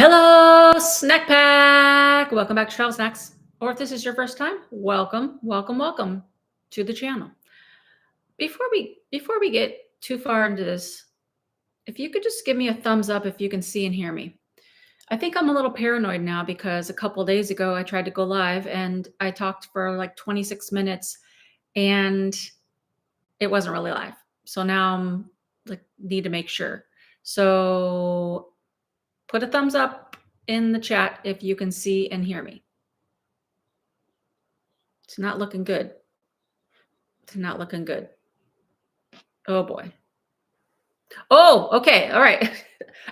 Hello, Snack Pack. Welcome back to Travel Snacks. Or if this is your first time, welcome, welcome, welcome to the channel. Before we get too far into this, if you could just give me a thumbs up if you can see and hear me. I think I'm a little paranoid now because a couple of days ago I tried to go live and I talked for like 26 minutes and it wasn't really live. So now I'm like need to make sure. So put a thumbs up in the chat if you can see and hear me. It's not looking good. It's not looking good. Oh boy. Oh, okay. All right.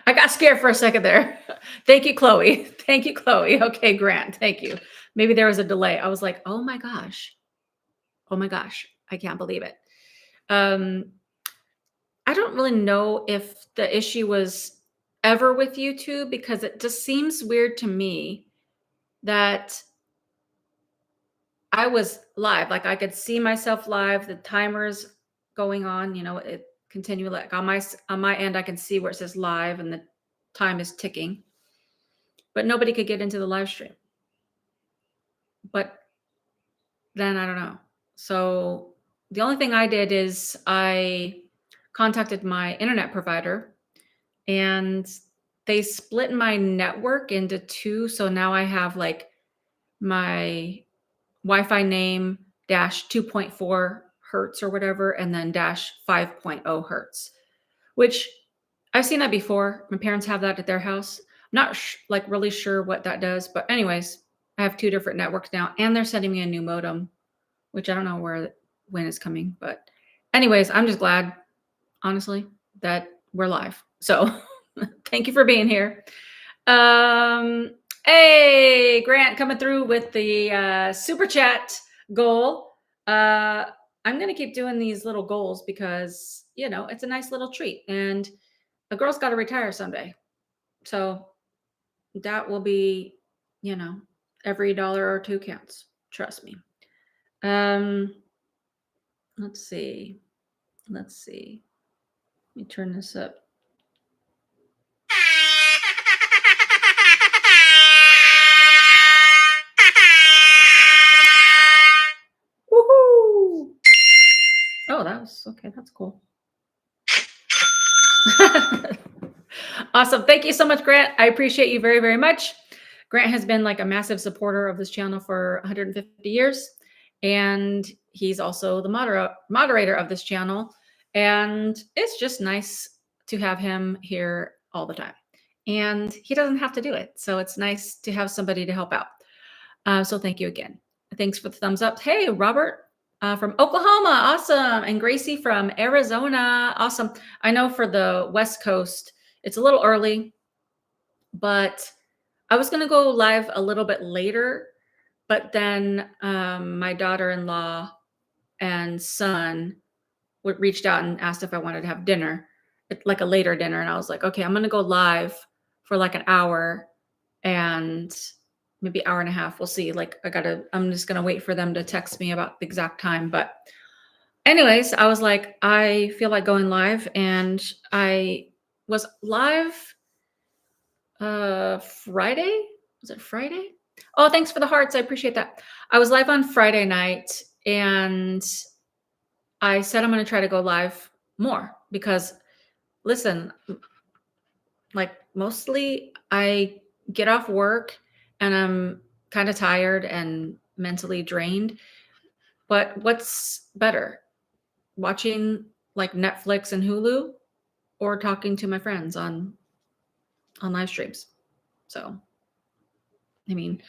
I got scared for a second there. Thank you, Chloe. Thank you, Chloe. Okay, Grant. Thank you. Maybe there was a delay. I was like, oh my gosh. Oh my gosh. I can't believe it. I don't really know if the issue was ever with YouTube because it just seems weird to me that I was live. Like I could see myself live, the timers going on, it continue like on my end I can see where it says live and the time is ticking. But nobody could get into the live stream. But then I don't know. So the only thing I did is I contacted my internet provider and they split my network into two. So now I have like my Wi-Fi name dash 2.4 hertz or whatever, and then dash 5.0 hertz, which I've seen that before. My parents have that at their house. I'm not like really sure what that does, but anyways, I have two different networks now, and they're sending me a new modem, which I don't know when it's coming, but anyways, I'm just glad, honestly, that we're live. So thank you for being here. Hey, Grant coming through with the super chat goal. I'm going to keep doing these little goals because, it's a nice little treat. And a girl's got to retire someday. So that will be, every dollar or two counts. Trust me. Let's see. Let me turn this up. Woohoo! Oh, that was okay. That's cool. Awesome. Thank you so much, Grant. I appreciate you very, very much. Grant has been like a massive supporter of this channel for 150 years. And he's also the moderator of this channel. And it's just nice to have him here all the time. And he doesn't have to do it. So it's nice to have somebody to help out. So thank you again. Thanks for the thumbs up. Hey, Robert from Oklahoma. Awesome. And Gracie from Arizona. Awesome. I know for the West Coast, it's a little early, but I was going to go live a little bit later, but then my daughter-in-law and son reached out and asked if I wanted to have dinner, like a later dinner. And I was like, okay, I'm going to go live for like an hour and maybe hour and a half. We'll see. Like I'm just going to wait for them to text me about the exact time. But anyways, I was like, I feel like going live, and I was live Friday. Was it Friday? Oh, thanks for the hearts. I appreciate that. I was live on Friday night and I said I'm going to try to go live more because listen, like mostly I get off work and I'm kind of tired and mentally drained. But what's better? Watching like Netflix and Hulu or talking to my friends on live streams. So, I mean,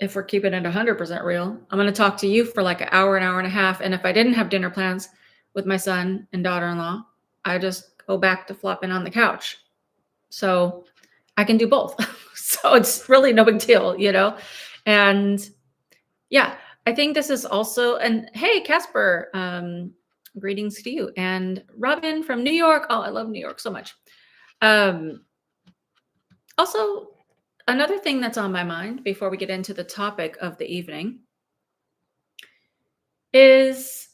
if we're keeping it 100% real, I'm going to talk to you for like an hour and a half. And if I didn't have dinner plans with my son and daughter-in-law, I just go back to flopping on the couch. So I can do both. So it's really no big deal, And yeah, I think this is also, and hey, Casper, greetings to you. And Robin from New York. Oh, I love New York so much. Also, another thing that's on my mind before we get into the topic of the evening is,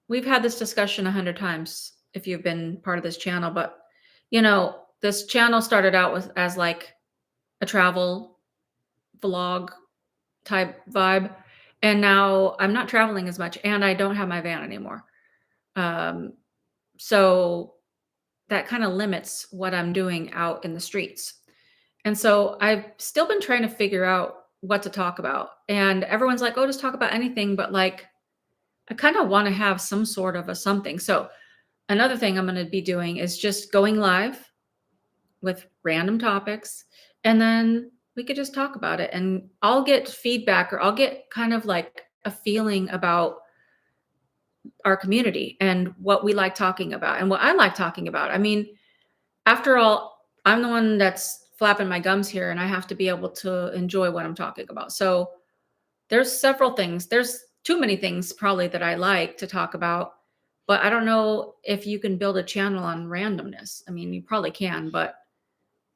we've had this discussion 100 times if you've been part of this channel, but, this channel started out with as like a travel vlog type vibe, and now I'm not traveling as much, and I don't have my van anymore. Um, so that kind of limits what I'm doing out in the streets. And so I've still been trying to figure out what to talk about. And everyone's like, "Oh, just talk about anything," but like I kind of want to have some sort of a something. So another thing I'm going to be doing is just going live with random topics, and then we could just talk about it, and I'll get feedback, or I'll get kind of like a feeling about our community and what we like talking about and what I like talking about. I mean, after all, I'm the one that's flapping my gums here, and I have to be able to enjoy what I'm talking about. So there's several things. There's too many things probably that I like to talk about, but I don't know if you can build a channel on randomness. I mean, you probably can, but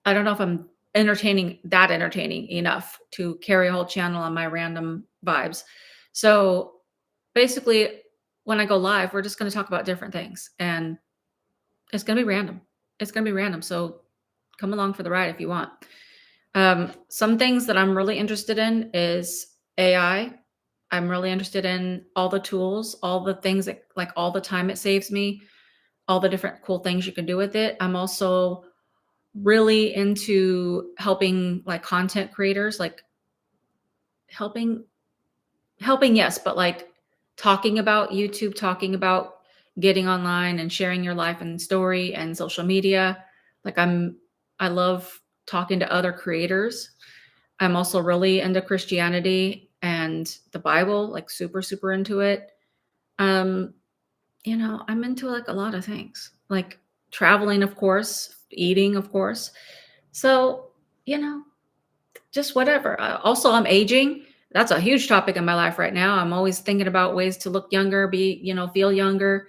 I don't know if I'm entertaining enough to carry a whole channel on my random vibes. So basically, when I go live, we're just going to talk about different things, and it's going to be random. It's going to be random. So come along for the ride if you want. Some things that I'm really interested in is AI. I'm really interested in all the tools, all the things that, like, all the time it saves me, all the different cool things you can do with it. I'm also really into helping like content creators, like helping yes, but like talking about YouTube, talking about getting online and sharing your life and story and social media. Like I love talking to other creators. I'm also really into Christianity and the Bible, like super, super into it. Um, I'm into like a lot of things, like traveling, of course, eating, of course. So, you know, just whatever. Also, I'm aging. That's a huge topic in my life right now. I'm always thinking about ways to look younger, feel younger,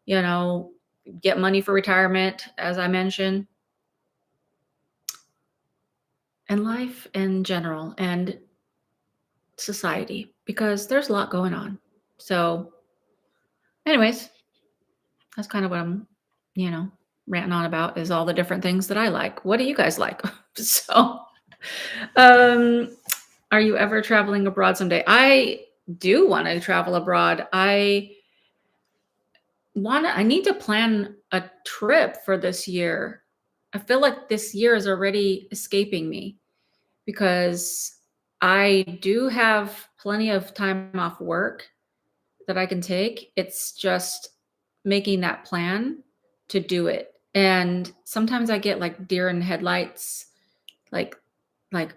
you know, get money for retirement, as I mentioned, and life in general and society, because there's a lot going on. So, anyways, that's kind of what I'm, you know, ranting on about, is all the different things that I like. What do you guys like? So, um, are you ever traveling abroad someday? I do want to travel abroad. I need to plan a trip for this year. I feel like this year is already escaping me because I do have plenty of time off work that I can take. It's just making that plan to do it. And sometimes I get like deer in headlights, like like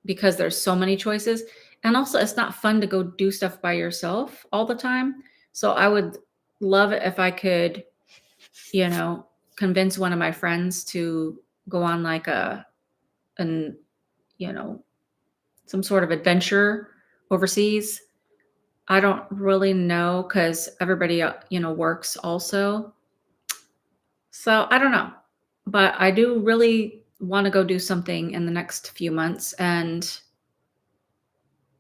because there's so many choices. And also it's not fun to go do stuff by yourself all the time. So I would love it if I could, you know, convince one of my friends to go on like an, you know, some sort of adventure overseas. I don't really know because everybody, works also. So I don't know. But I do really want to go do something in the next few months, and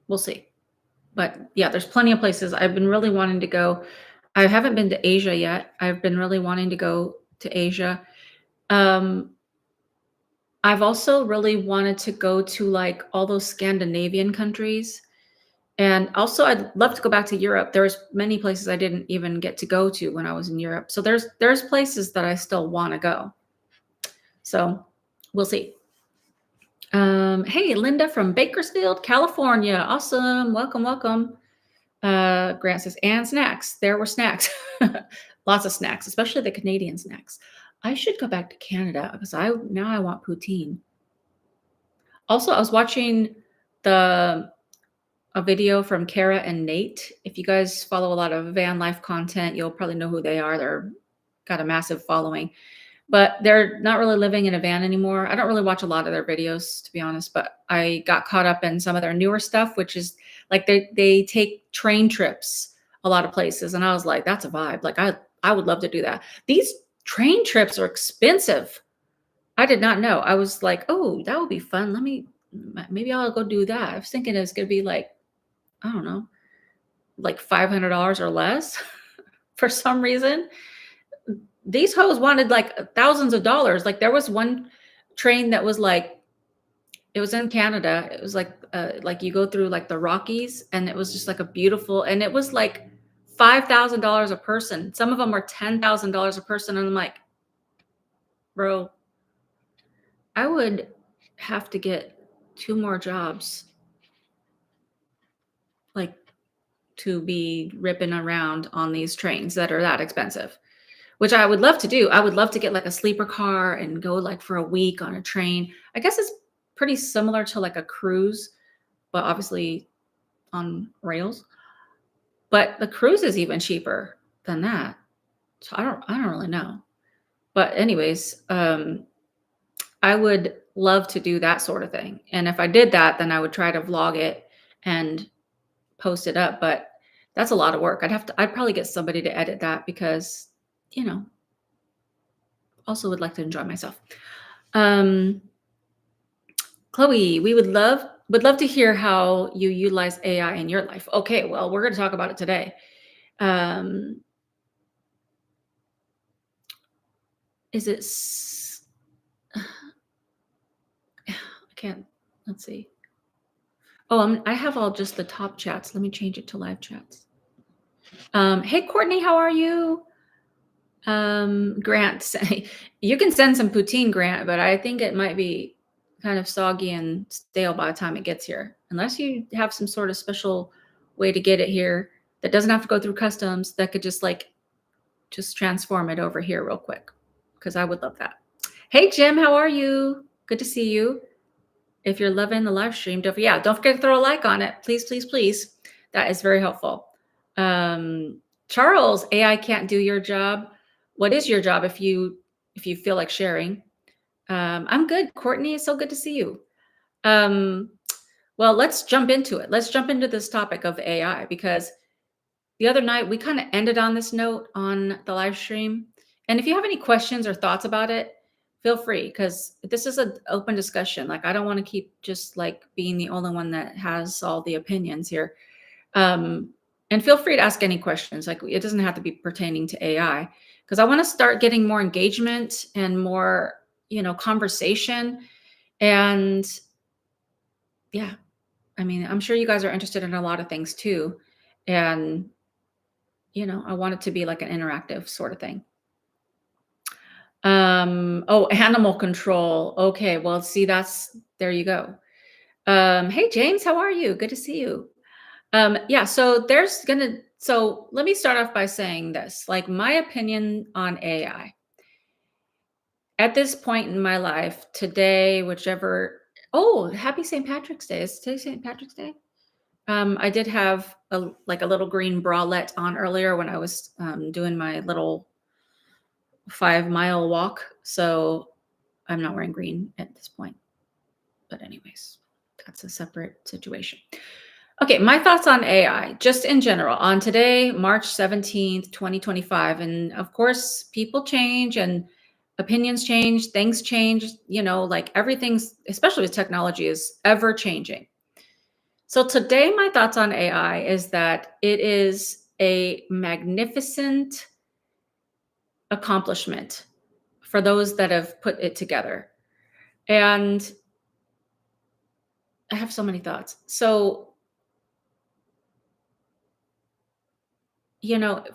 we'll see. But yeah, there's plenty of places I've been really wanting to go. I haven't been to Asia yet. I've been really wanting to go to Asia. Um, I've also really wanted to go to like all those Scandinavian countries. And also I'd love to go back to Europe. There's many places I didn't even get to go to when I was in Europe. So there's places that I still want to go. So we'll see. Hey, Linda from Bakersfield, California. Awesome. Welcome, welcome. Grant says, and snacks. There were snacks. Lots of snacks, especially the Canadian snacks. I should go back to Canada because I want poutine. Also, I was watching the a video from Kara and Nate. If you guys follow a lot of van life content, you'll probably know who they are. They're got a massive following, but they're not really living in a van anymore. I don't really watch a lot of their videos, to be honest, but I got caught up in some of their newer stuff, which is like they take train trips a lot of places. And I was like, that's a vibe. Like I would love to do that. These train trips are expensive. I did not know. I was like, oh, that would be fun. Maybe I'll go do that. I was thinking it's going to be like, I don't know, like $500 or less for some reason. these hoes wanted like thousands of dollars. Like there was one train that was like, it was in Canada. It was like you go through like the Rockies, and it was just like a beautiful, and it was like $5,000 a person. Some of them were $10,000 a person, and I'm like, bro, I would have to get two more jobs, like to be ripping around on these trains that are that expensive, which I would love to do. I would love to get like a sleeper car and go like for a week on a train. I guess it's pretty similar to like a cruise, but obviously on rails. But the cruise is even cheaper than that. So I don't really know. But anyways, I would love to do that sort of thing. And if I did that, then I would try to vlog it and post it up. But that's a lot of work. I'd probably get somebody to edit that because, you know, also would like to enjoy myself. Chloe, we would love to hear how you utilize AI in your life. Okay, well, we're going to talk about it today. Um, is it? I can't. Let's see. Oh, I have all just the top chats. Let me change it to live chats. Hey, Courtney, how are you? Grant, you can send some poutine, Grant, but I think it might be kind of soggy and stale by the time it gets here, unless you have some sort of special way to get it here that doesn't have to go through customs, that could just transform it over here real quick, because I would love that. Hey, Jim, how are you? Good to see you. If you're loving the live stream, don't forget to throw a like on it. Please, please, please. That is very helpful. Charles, AI can't do your job. What is your job if you feel like sharing? I'm good. Courtney, it's so good to see you. Well, let's jump into it. Let's jump into this topic of AI, because the other night we kind of ended on this note on the live stream. And if you have any questions or thoughts about it, feel free, because this is an open discussion. Like, I don't want to keep just like being the only one that has all the opinions here. And feel free to ask any questions. Like, it doesn't have to be pertaining to AI, because I want to start getting more engagement and more, conversation. And yeah, I mean, I'm sure you guys are interested in a lot of things too. And, I want it to be like an interactive sort of thing. Oh, animal control. Okay, well, see, there you go. Hey, James, how are you? Good to see you. Yeah, so let me start off by saying this, like, my opinion on AI. At this point in my life, today, happy St. Patrick's Day. Is today St. Patrick's Day? I did have a little green bralette on earlier when I was doing my little 5-mile walk. So I'm not wearing green at this point. But anyways, that's a separate situation. Okay, my thoughts on AI, just in general, on today, March 17th, 2025. And of course, people change and opinions change, things change, like everything's, especially with technology, is ever changing. So today, my thoughts on AI is that it is a magnificent accomplishment for those that have put it together. And I have so many thoughts. So,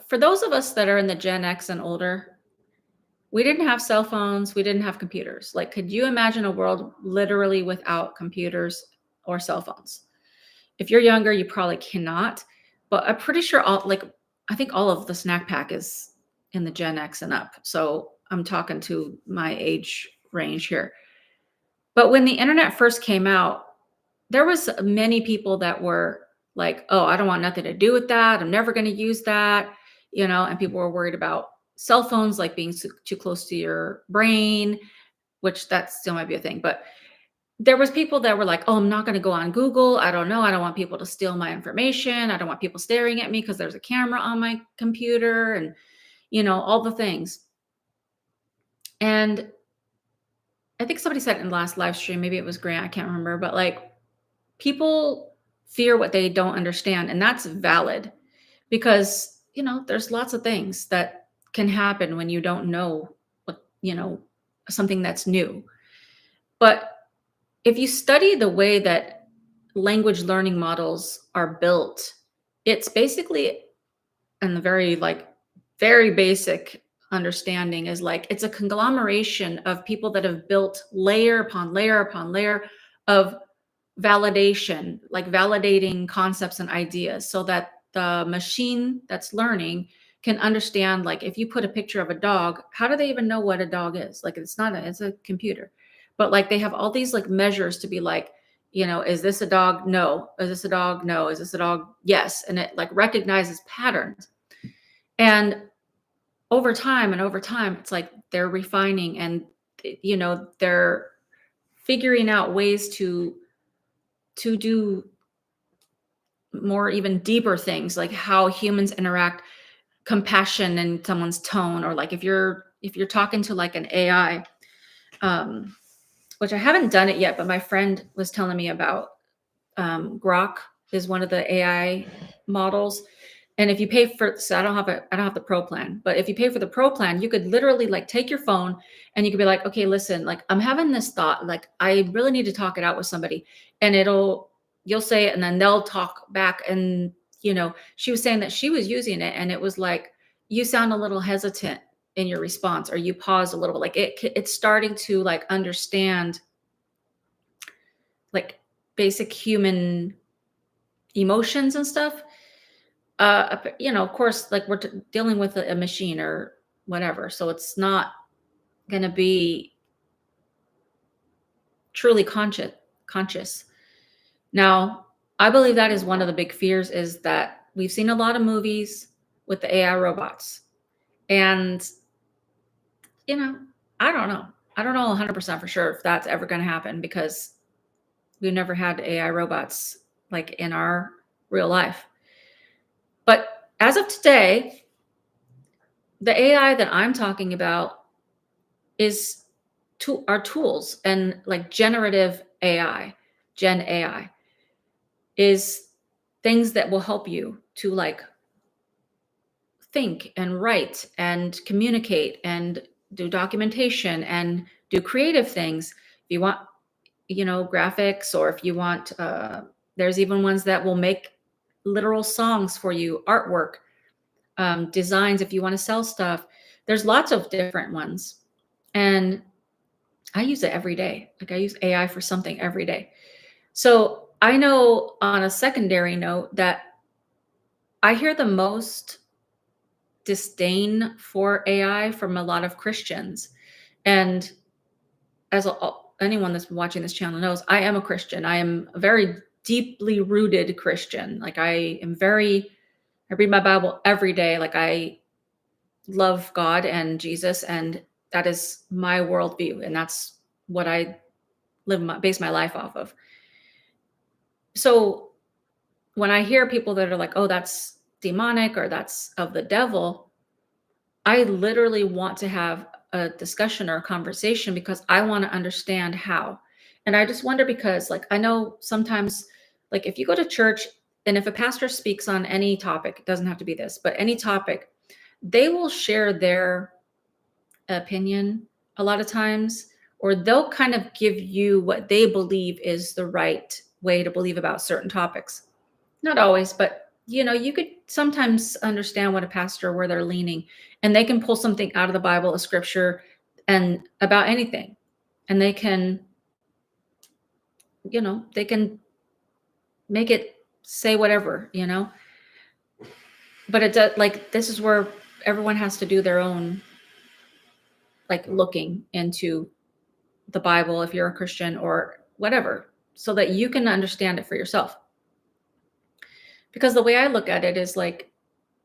for those of us that are in the Gen X and older, we didn't have cell phones, we didn't have computers. Like, could you imagine a world literally without computers or cell phones? If you're younger, you probably cannot, but I'm pretty sure I think all of the snack pack is in the Gen X and up. So I'm talking to my age range here. But when the internet first came out, there was many people that were like, oh, I don't want nothing to do with that. I'm never going to use that, and people were worried about cell phones, like being too close to your brain, which that still might be a thing. But there was people that were like, oh, I'm not going to go on Google. I don't know. I don't want people to steal my information. I don't want people staring at me because there's a camera on my computer and, all the things. And I think somebody said in the last live stream, maybe it was Grant, I can't remember, but like, people fear what they don't understand. And that's valid because, there's lots of things that can happen when you don't know what, something that's new. But if you study the way that language learning models are built, it's basically, and the very basic understanding is like it's a conglomeration of people that have built layer upon layer upon layer of validation, like validating concepts and ideas so that the machine that's learning can understand, like if you put a picture of a dog, how do they even know what a dog is? Like it's a computer. But like they have all these like measures to be like, is this a dog? No. Is this a dog? No. Is this a dog? Yes. And it like recognizes patterns. And over time, it's like they're refining and they're figuring out ways to do more even deeper things, like how humans interact, compassion in someone's tone, or like if you're talking to like an AI, which I haven't done it yet, but my friend was telling me about. Grok is one of the AI models. And if you pay for, so I don't have the pro plan, but if you pay for the pro plan, you could literally like take your phone and you could be like, okay, listen, like I'm having this thought, like I really need to talk it out with somebody, and you'll say it and then they'll talk back. And, she was saying that she was using it and it was like, you sound a little hesitant in your response, or you pause a little bit, like it's starting to like understand like basic human emotions and stuff. Of course, like we're dealing with a machine or whatever, so it's not going to be truly conscious. Now, I believe that is one of the big fears, is that we've seen a lot of movies with the AI robots, and I don't know. I don't know 100% for sure if that's ever going to happen, because we've never had AI robots like in our real life. But as of today, the AI that I'm talking about is our tools, and like generative AI, Gen AI, is things that will help you to like think and write and communicate and do documentation and do creative things. If you want, graphics, or if you want, there's even ones that will make literal songs for you, artwork, designs, if you want to sell stuff. There's lots of different ones. And I use it every day. Like I use AI for something every day. So I know on a secondary note that I hear the most disdain for AI from a lot of Christians. And as anyone that's been watching this channel knows, I am a Christian. I am a very deeply rooted Christian. Like I read my Bible every day. Like I love God and Jesus, and that is my worldview, and that's what I base my life off of. So when I hear people that are like, oh, that's demonic or that's of the devil, I literally want to have a discussion or a conversation, because I want to understand how. And I just wonder, because like I know sometimes, like if you go to church and if a pastor speaks on any topic, it doesn't have to be this, but any topic, they will share their opinion a lot of times, or they'll kind of give you what they believe is the right way to believe about certain topics. Not always, but you could sometimes understand what a pastor, where they're leaning, and they can pull something out of the Bible, a scripture, and about anything. And they can make it say whatever. But it does, like, this is where everyone has to do their own like looking into the Bible, if you're a Christian or whatever, so that you can understand it for yourself. Because the way I look at it is like,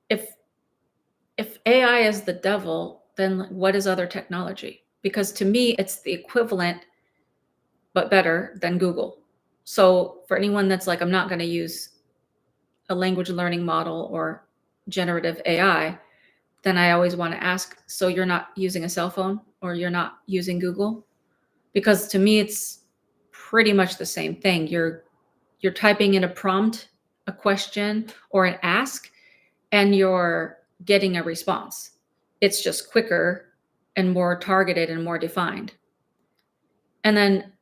if AI is the devil, then what is other technology? Because to me, it's the equivalent, but better than Google. So for anyone that's like, I'm not going to use a language learning model or generative AI, then I always want to ask, so you're not using a cell phone, or you're not using Google? Because to me, it's pretty much the same thing. You're typing in a prompt, a question, or an ask, and you're getting a response. It's just quicker and more targeted and more defined. And then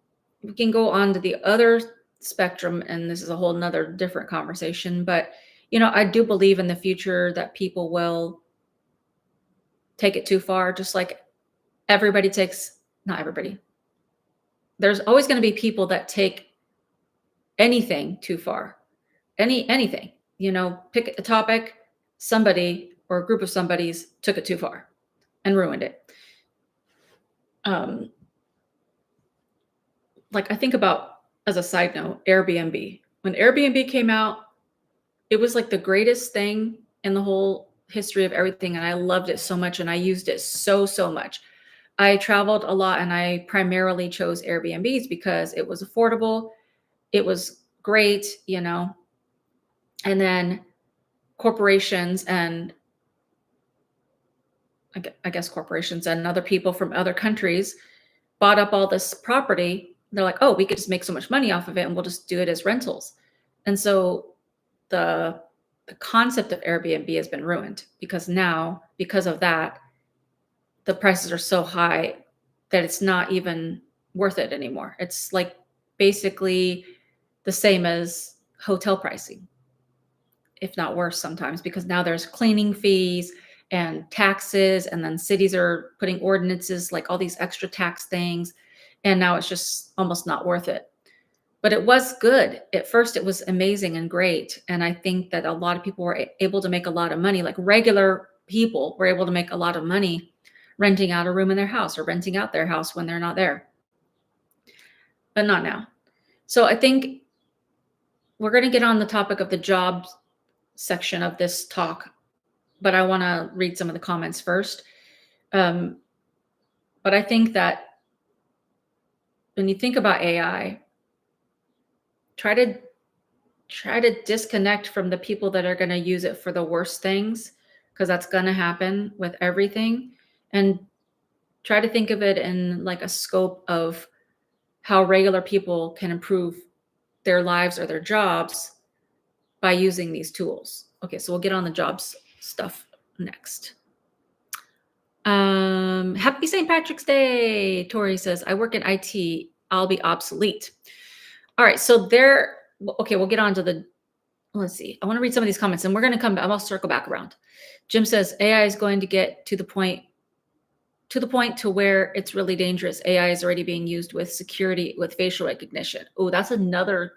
we can go on to the other spectrum, and this is a whole nother different conversation, but I do believe in the future that people will take it too far, just like everybody takes, not everybody. There's always going to be people that take anything too far. Anything. Pick a topic, somebody or a group of somebody's took it too far and ruined it. Like I think about, as a side note, Airbnb. When Airbnb came out, it was like the greatest thing in the whole history of everything, and I loved it so much, and I used it so much. I traveled a lot, and I primarily chose Airbnbs because it was affordable, it was great, and then corporations and I guess corporations and other people from other countries bought up all this property. They're like, oh, we could just make so much money off of it, and we'll just do it as rentals. And so the concept of Airbnb has been ruined because now, because of that, the prices are so high that it's not even worth it anymore. It's like basically the same as hotel pricing, if not worse sometimes, because now there's cleaning fees and taxes, and then cities are putting ordinances, like all these extra tax things, and now it's just almost not worth it. But it was good. At first, it was amazing and great. And I think that a lot of people were able to make a lot of money. Like regular people were able to make a lot of money renting out a room in their house or renting out their house when they're not there. But not now. So I think we're going to get on the topic of the jobs section of this talk, but I want to read some of the comments first. But I think that when you think about AI, try to disconnect from the people that are going to use it for the worst things, because that's going to happen with everything, and try to think of it in like a scope of how regular people can improve their lives or their jobs by using these tools. Okay, so we'll get on the jobs stuff next. Happy St. Patrick's Day. Tori says, I work in IT. I'll be obsolete. All right, so okay, we'll get on to the, let's see. I want to read some of these comments, and we're going to come back. I'll circle back around. Jim says, AI is going to get to the point to where it's really dangerous. AI is already being used with security, with facial recognition. Oh, that's another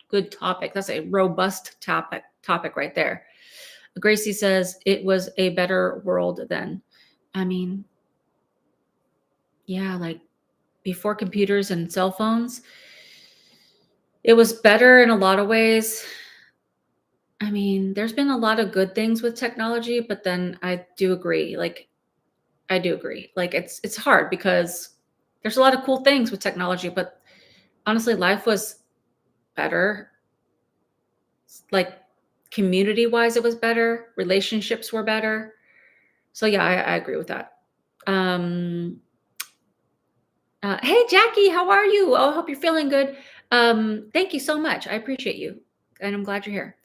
good topic. That's a robust topic right there. Gracie says, it was a better world then. I mean, yeah, like before computers and cell phones, it was better in a lot of ways. I mean, there's been a lot of good things with technology, but then I do agree. Like, it's hard because there's a lot of cool things with technology, but honestly, life was better. Like community-wise, it was better. Relationships were better. So yeah, I agree with that. Hey, Jackie, how are you? Oh, I hope you're feeling good. Thank you so much. I appreciate you, and I'm glad you're here.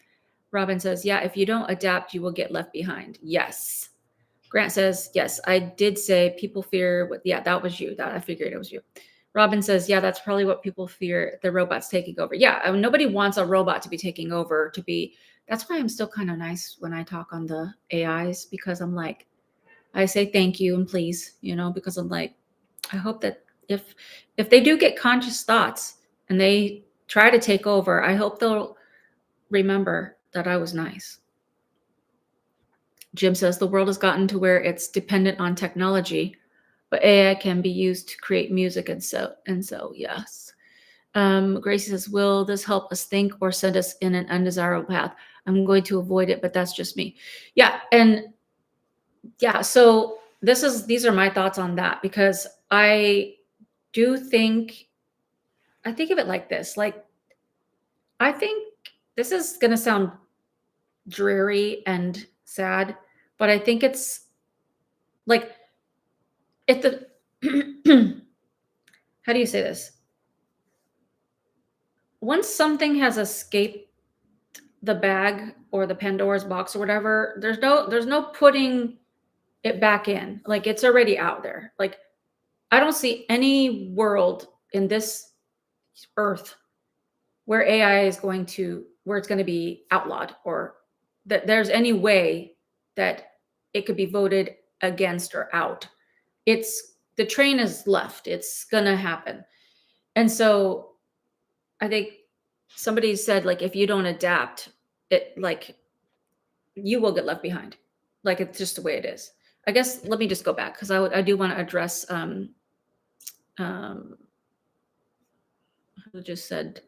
Robin says, yeah, if you don't adapt, you will get left behind. Yes. Grant says, yes, I did say people fear what, yeah, that was you. That I figured it was you. Robin says, yeah, that's probably what people fear, the robots taking over. Yeah, I mean, nobody wants a robot to be taking over, that's why I'm still kind of nice when I talk on the AIs, because I'm like, I say thank you and please, because I'm like, I hope that if they do get conscious thoughts and they try to take over, I hope they'll remember that I was nice. Jim says the world has gotten to where it's dependent on technology, but AI can be used to create music and so yes. Gracie says, will this help us think or send us in an undesirable path? I'm going to avoid it, but that's just me. Yeah, and yeah, so these are my thoughts on that, because I think of it like this. Like, I think this is going to sound dreary and sad, but I think it's like, if the how do you say this? Once something has escaped the bag or the Pandora's box or whatever, there's no putting it back in. Like it's already out there. Like I don't see any world in this earth where AI is going to where it's going to be outlawed or that there's any way that it could be voted against or out. It's the train is left. It's going to happen. And so I think somebody said like if you don't adapt, it like you will get left behind. Like it's just the way it is. I guess let me just go back because I do want to address um, who just said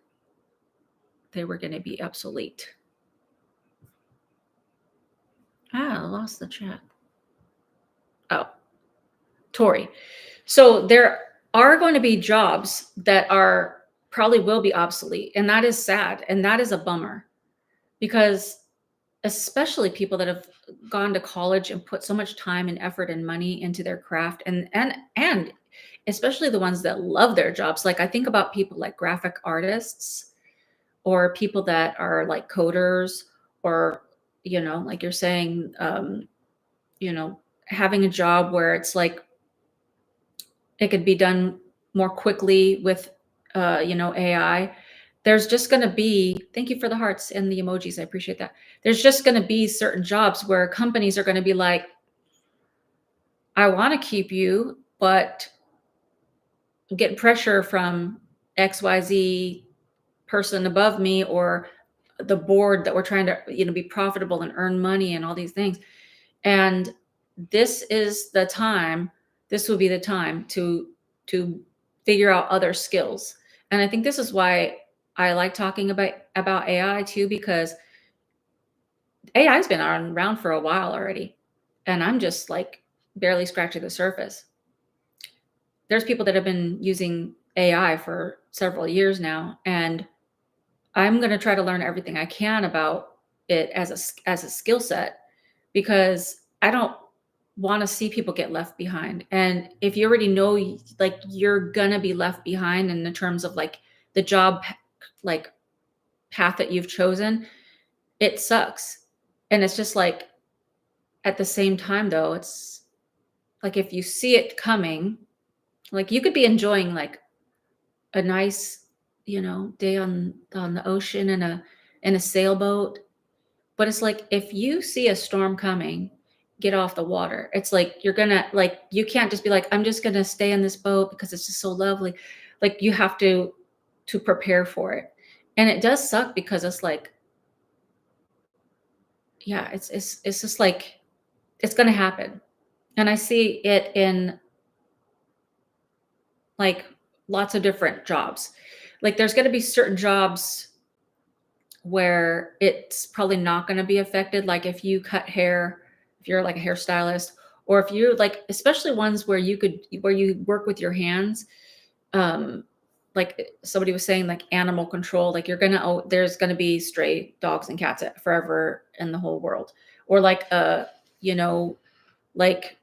they were going to be obsolete. I lost the chat. Oh, Tori. So there are going to be jobs that are probably will be obsolete, and that is sad, and that is a bummer because especially people that have gone to college and put so much time and effort and money into their craft and especially the ones that love their jobs. Like I think about people like graphic artists or people that are like coders or like you're saying having a job where it's like it could be done more quickly with AI. There's just going to be, thank you for the hearts and the emojis, I appreciate that. There's just going to be certain jobs where companies are going to be like, I want to keep you, but I'm getting pressure from XYZ person above me or the board that we're trying to be profitable and earn money and all these things. And this is the time, this will be the time to figure out other skills. And I think this is why I like talking about AI too, because AI has been around for a while already. And I'm just like barely scratching the surface. There's people that have been using AI for several years now, and I'm going to try to learn everything I can about it as a skill set because I don't want to see people get left behind. And if you already know like you're going to be left behind in the terms of like the job like path that you've chosen, it sucks. And it's just like at the same time though, it's like if you see it coming, like you could be enjoying like a nice day on the ocean in a sailboat, but it's like if you see a storm coming, get off the water. It's like you're gonna like you can't just be like I'm just gonna stay in this boat because it's just so lovely. Like you have to prepare for it, and it does suck because it's like yeah, it's just like it's gonna happen, and I see it in like lots of different jobs. Like there's gonna be certain jobs where it's probably not going to be affected. Like if you cut hair, if you're like a hairstylist, or if you're like, especially ones where where you work with your hands, um, like somebody was saying, like animal control, like there's gonna be stray dogs and cats forever in the whole world, or like you know, like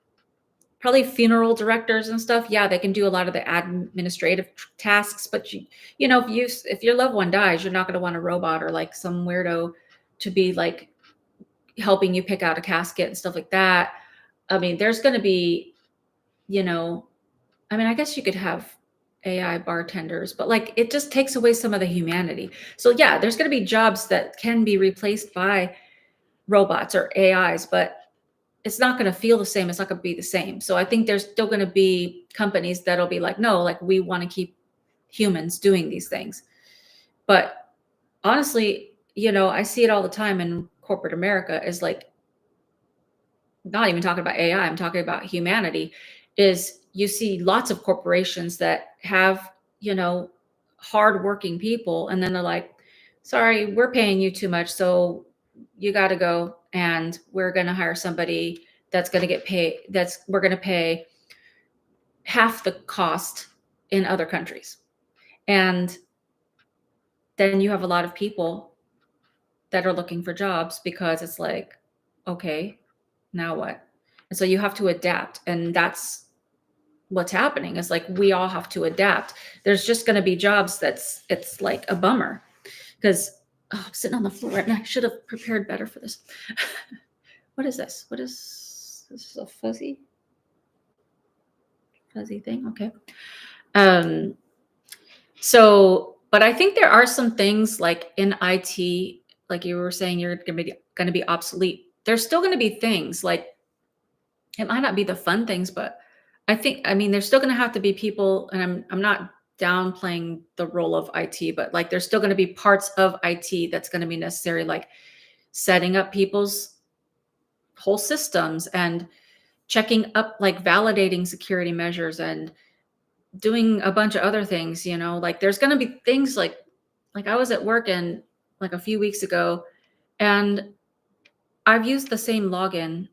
probably funeral directors and stuff. Yeah, they can do a lot of the administrative tasks, but if your loved one dies, you're not going to want a robot or like some weirdo to be like helping you pick out a casket and stuff like that. I mean, there's going to be, I guess you could have AI bartenders, but like it just takes away some of the humanity. So yeah, there's going to be jobs that can be replaced by robots or AIs, but it's not going to feel the same. It's not going to be the same. So I think there's still going to be companies that'll be like, no, like we want to keep humans doing these things. But honestly, I see it all the time in corporate America is like, not even talking about AI, I'm talking about humanity, is you see lots of corporations that have, hardworking people. And then they're like, sorry, we're paying you too much. So you got to go and we're going to hire somebody that's going to get paid. We're going to pay half the cost in other countries. And then you have a lot of people that are looking for jobs because it's like, okay, now what? And so you have to adapt. And that's what's happening is like, we all have to adapt. There's just going to be jobs it's like a bummer because I'm sitting on the floor and I should have prepared better for this. What is this? What is This is a fuzzy thing. Okay. Um, but I think there are some things like in IT, like you were saying, you're going to be obsolete. There's still going to be things like it might not be the fun things, but I mean, there's still going to have to be people, and I'm not downplaying the role of IT, but like there's still going to be parts of IT that's going to be necessary, like setting up people's whole systems and checking up, like validating security measures and doing a bunch of other things, like there's going to be things like I was at work and like a few weeks ago and I've used the same login,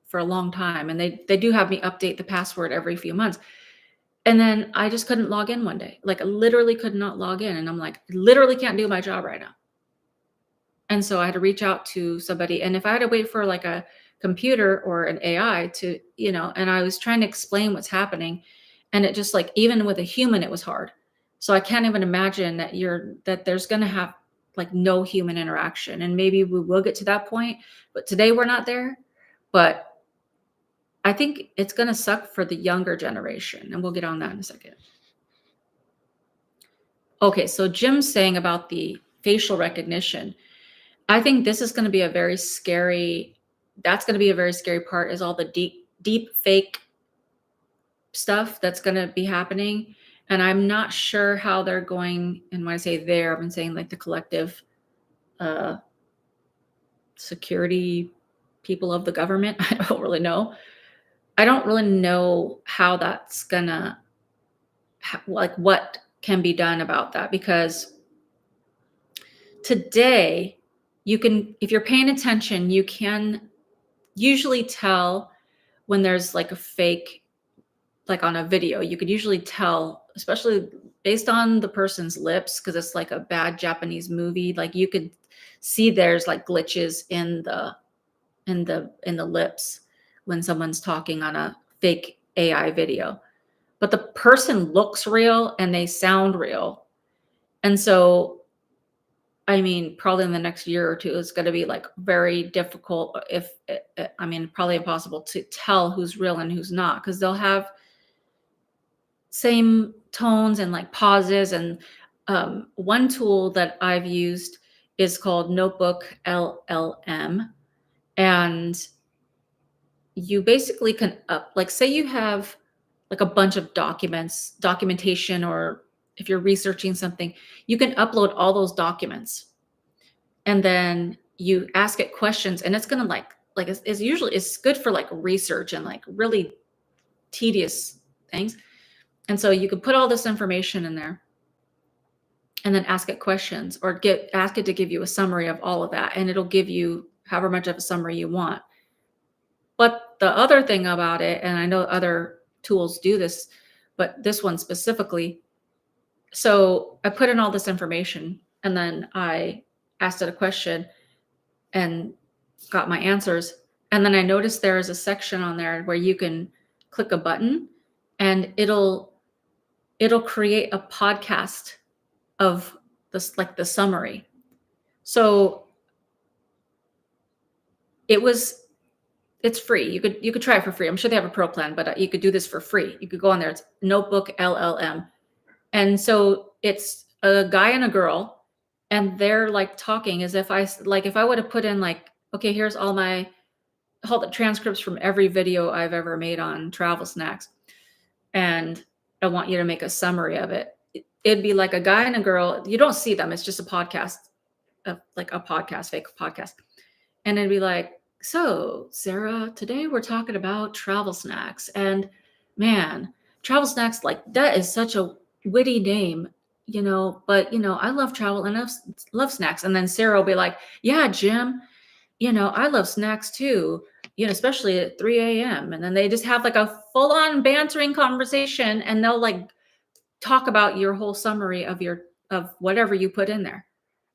for a long time and they do have me update the password every few months. And then I just couldn't log in one day. Like I literally could not log in and I'm like literally can't do my job right now. And so I had to reach out to somebody. And if I had to wait for like a computer or an AI to, and I was trying to explain what's happening. And it just like, even with a human, it was hard. So I can't even imagine that there's going to have like no human interaction. And maybe we will get to that point, but today we're not there. But I think it's going to suck for the younger generation. And we'll get on that in a second. Okay. So Jim's saying about the facial recognition. I think this is going to be that's going to be a very scary part is all the deep fake stuff that's going to be happening. And I'm not sure how they're going. And when I say I've been saying like the collective security people of the government. I don't really know. I don't really know how that's going to, like what can be done about that, because today if you're paying attention, you can usually tell when there's like a fake, like on a video, you could usually tell, especially based on the person's lips, because it's like a bad Japanese movie. Like you could see there's like glitches in the lips when someone's talking on a fake AI video. But the person looks real and they sound real. And so I mean, probably in the next year or two, it's going to be like very difficult, probably impossible to tell who's real and who's not, because they'll have same tones and like pauses. And one tool that I've used is called Notebook LLM. And you basically can like say you have like a bunch of documentation, or if you're researching something, you can upload all those documents and then you ask it questions, and it's going to like it's good for like research and like really tedious things. And so you can put all this information in there and then ask it questions, or ask it to give you a summary of all of that. And it'll give you however much of a summary you want. But the other thing about it, and I know other tools do this, but this one specifically, so I put in all this information and then I asked it a question and got my answers. And then I noticed there is a section on there where you can click a button and it'll create a podcast of this, like the summary. So it's free. You could try it for free. I'm sure they have a pro plan, but you could do this for free. You could go on there. It's Notebook LLM. And so it's a guy and a girl, and they're like talking as if if I would have put in like, okay, here's all the transcripts from every video I've ever made on travel snacks, and I want you to make a summary of it. It'd be like a guy and a girl. You don't see them. It's just a podcast, like a podcast, fake podcast. And it'd be like, so Sarah, today we're talking about travel snacks. And man, travel snacks, like that is such a witty name, but I love travel and I love snacks. And then Sarah will be like, yeah, Jim, I love snacks too, especially at 3 a.m. And then they just have like a full on bantering conversation, and they'll like talk about your whole summary of whatever you put in there.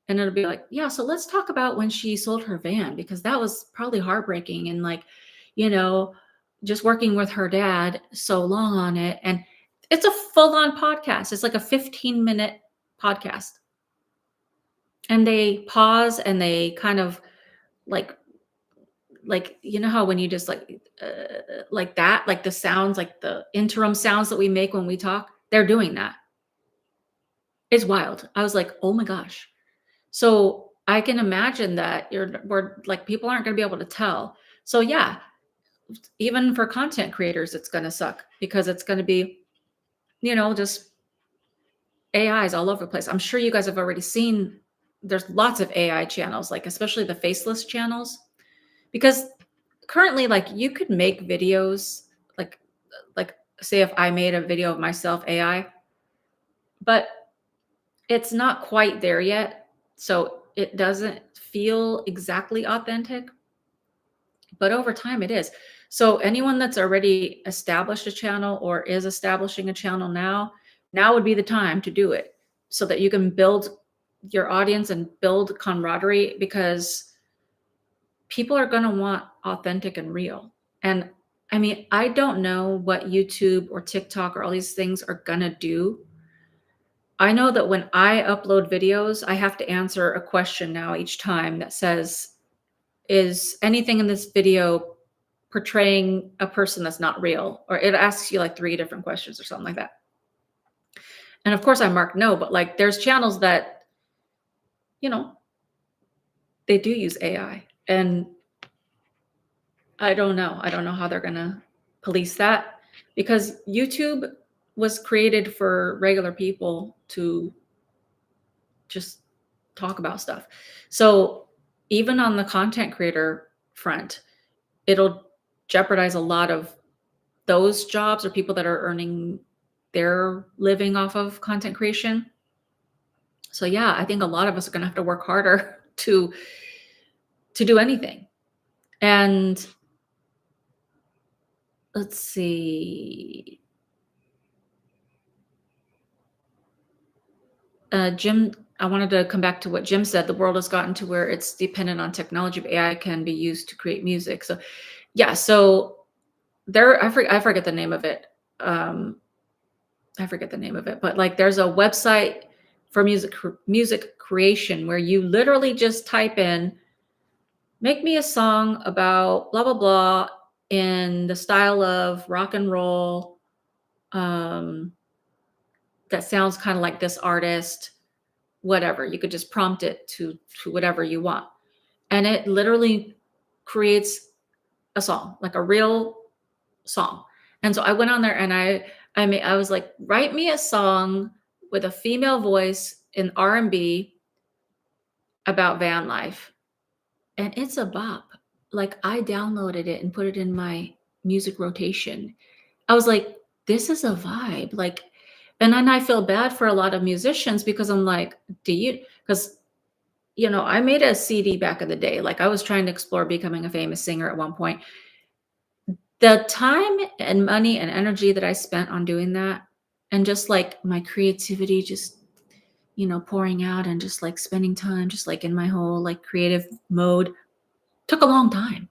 And it'll be like, yeah, so let's talk about when she sold her van, because that was probably heartbreaking. And like, just working with her dad so long on it. And it's a full on podcast. It's like a 15-minute podcast. And they pause and they kind of like like, you know how when you just like that, like the sounds, like the interim sounds that we make when we talk, they're doing that. It's wild. I was like, oh my gosh. So I can imagine that we're like people aren't going to be able to tell. So yeah, even for content creators, it's going to suck because it's going to be, just AIs all over the place. I'm sure you guys have already seen there's lots of AI channels, like especially the faceless channels, because currently, like you could make videos, like say if I made a video of myself AI, but it's not quite there yet. So it doesn't feel exactly authentic, but over time it is. So anyone that's already established a channel or is establishing a channel now would be the time to do it so that you can build your audience and build camaraderie because people are going to want authentic and real. And I mean, I don't know what YouTube or TikTok or all these things are going to do. I know that when I upload videos, I have to answer a question now each time that says, is anything in this video portraying a person that's not real? Or it asks you like 3 different questions or something like that. And of course I mark no, but like there's channels that, you know, they do use AI. And I don't know. I don't know how they're going to police that because YouTube was created for regular people to just talk about stuff. So even on the content creator front, it'll jeopardize a lot of those jobs or people that are earning their living off of content creation. So yeah, I think a lot of us are going to have to work harder to do anything. And let's see. Jim, I wanted to come back to what Jim said. The world has gotten to where it's dependent on technology, but AI can be used to create music. So, yeah. So I forget the name of it. I forget the name of it, but like there's a website for music creation where you literally just type in, make me a song about blah blah blah in the style of rock and roll. Um, that sounds kind of like this artist, whatever. You could just prompt it to whatever you want. And it literally creates a song, like a real song. And so I went on there and I was like, write me a song with a female voice in R&B about van life. And it's a bop. Like I downloaded it and put it in my music rotation. I was like, this is a vibe. Like, and then I feel bad for a lot of musicians because I'm like, because I made a CD back in the day. Like I was trying to explore becoming a famous singer at one point. The time and money and energy that I spent on doing that, and just like my creativity, just, pouring out and just like spending time, just like in my whole like creative mode, took a long time.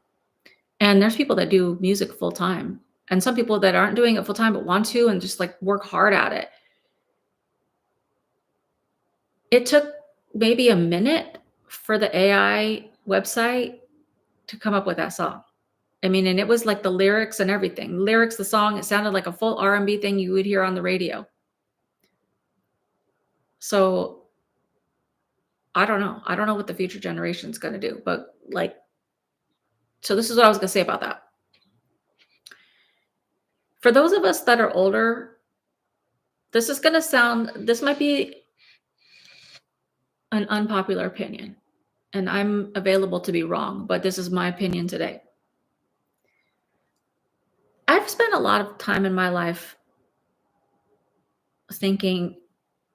And there's people that do music full time, and some people that aren't doing it full time but want to and just like work hard at it. It took maybe a minute for the AI website to come up with that song. I mean, and it was like the lyrics and everything. Lyrics, the song, it sounded like a full R&B thing you would hear on the radio. So I don't know. I don't know what the future generation is going to do, but like, so this is what I was going to say about that. For those of us that are older, this might be an unpopular opinion, and I'm available to be wrong, but this is my opinion today. I've spent a lot of time in my life thinking,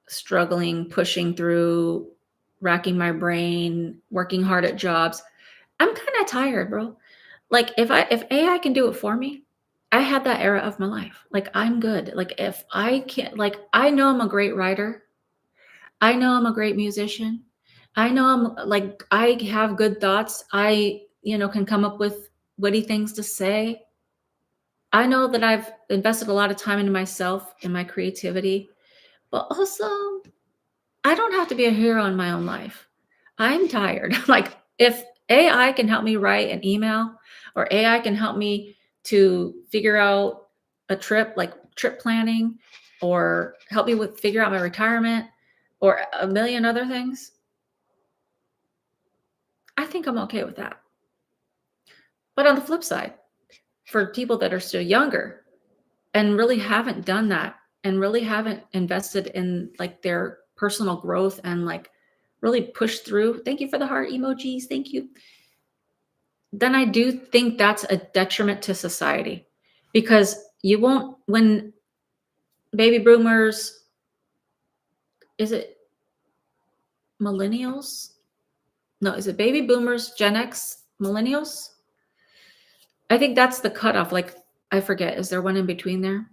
struggling, pushing through, racking my brain, working hard at jobs. I'm kind of tired, bro. Like if AI can do it for me, I had that era of my life. Like I'm good. Like if I can't, like I know I'm a great writer. I know I'm a great musician. I know I'm like I have good thoughts. I, can come up with witty things to say. I know that I've invested a lot of time into myself and my creativity, but also I don't have to be a hero in my own life. I'm tired. Like if AI can help me write an email, or AI can help me to figure out a trip, like trip planning, or help me with figure out my retirement, or a million other things, I think I'm okay with that. But on the flip side, for people that are still younger and really haven't done that and really haven't invested in like their personal growth and like really pushed through, thank you for the heart emojis, thank you. Then I do think that's a detriment to society, because you won't, when baby boomers, is it millennials? No, is it baby boomers, Gen X, millennials? I think that's the cutoff. Like, I forget, is there one in between there?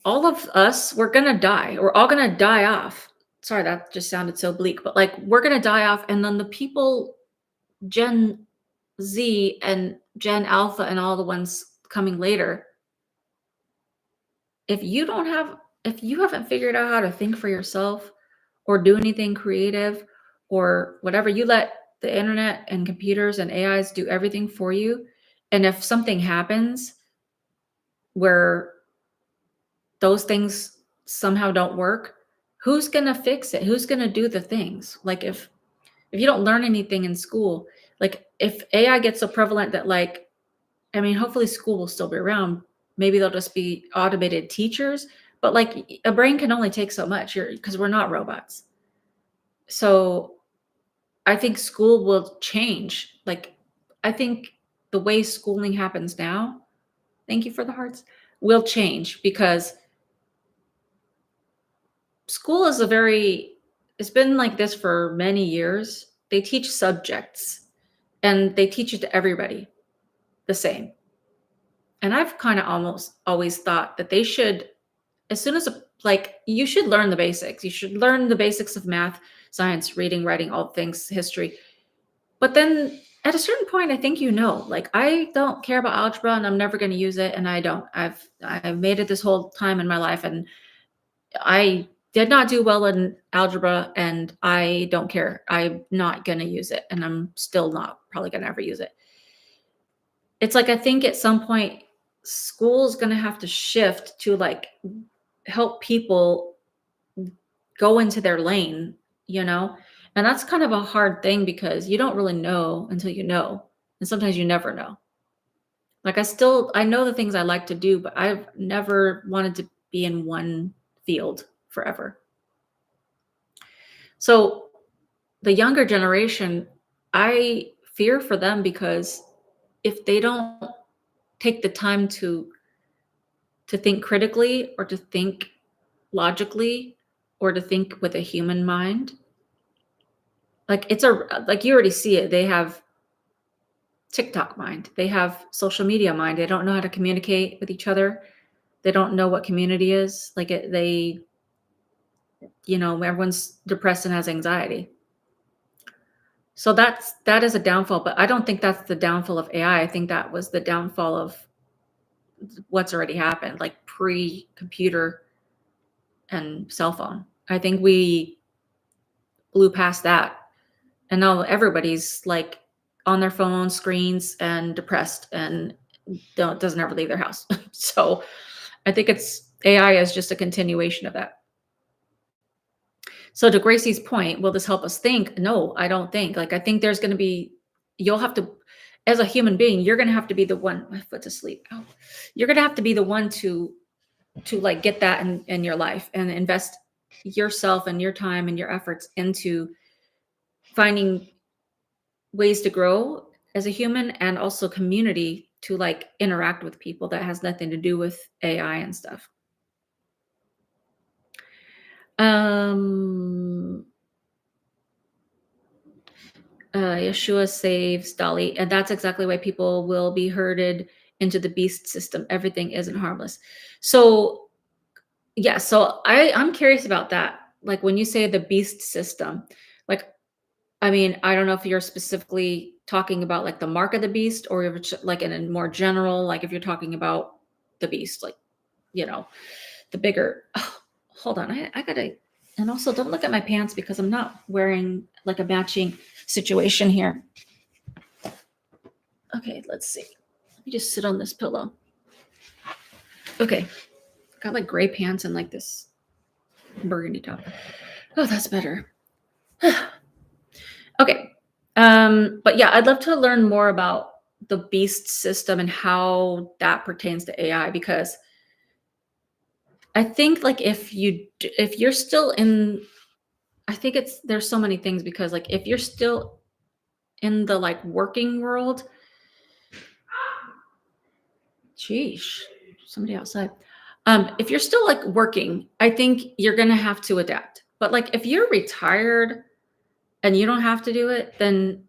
All of us, we're gonna die. We're all gonna die off. Sorry, that just sounded so bleak, but like we're gonna die off, and then the people, Gen Z and Gen Alpha and all the ones coming later, if you don't have, if you haven't figured out how to think for yourself or do anything creative or whatever, you let the internet and computers and AIs do everything for you. And if something happens where those things somehow don't work, who's going to fix it? Who's going to do the things? Like if you don't learn anything in school, like if AI gets so prevalent that like, I mean, hopefully school will still be around. Maybe they'll just be automated teachers, but like a brain can only take so much because we're not robots. So I think school will change. Like, I think the way schooling happens now, thank you for the hearts, will change, because school is it's been like this for many years. They teach subjects and they teach it to everybody the same. And I've kind of almost always thought that they should, as soon as like you should learn the basics. You should learn the basics of math, science, reading, writing, all things, history. But then at a certain point, I think like I don't care about algebra and I'm never going to use it, and I don't. I've made it this whole time in my life, and I did not do well in algebra, and I don't care. I'm not going to use it, and I'm still not probably going to ever use it. It's like I think at some point school's going to have to shift to like help people go into their lane, you know? And that's kind of a hard thing because you don't really know until you know. And sometimes you never know. Like I know the things I like to do, but I've never wanted to be in one field forever. So the younger generation, I fear for them, because if they don't take the time to think critically, or to think logically, or to think with a human mind, like like you already see it. They have TikTok mind. They have social media mind. They don't know how to communicate with each other. They don't know what community is. Like everyone's depressed and has anxiety. So that is a downfall, but I don't think that's the downfall of AI. I think that was the downfall of what's already happened, like pre-computer and cell phone. I think we blew past that. And now everybody's like on their phone screens and depressed and doesn't ever leave their house. So I think AI is just a continuation of that. So to Gracie's point, will this help us think? No, I don't think. Like I think there's going to be, you'll have to, as a human being, you're going to have to be the one. My foot's asleep. Oh, you're going to have to be the one to like get that in your life and invest yourself and your time and your efforts into finding ways to grow as a human, and also community to like interact with people that has nothing to do with AI and stuff. Yeshua saves Dolly, and that's exactly why people will be herded into the beast system. Everything isn't harmless. So yeah, so I'm curious about that. Like when you say the beast system, like, I mean, I don't know if you're specifically talking about like the mark of the beast, or if it's like in a more general, like if you're talking about the beast, like, the bigger, oh, hold on. I gotta, and also don't look at my pants because I'm not wearing like a matching situation here. Okay, let's see. Let me just sit on this pillow. Okay. Got like gray pants and like this burgundy top. Oh, that's better. Okay. But yeah, I'd love to learn more about the beast system and how that pertains to AI, because I think like if you're still in, I think there's so many things, because like if you're still in the like working world, sheesh, somebody outside. If you're still like working, I think you're gonna have to adapt. But like if you're retired and you don't have to do it, then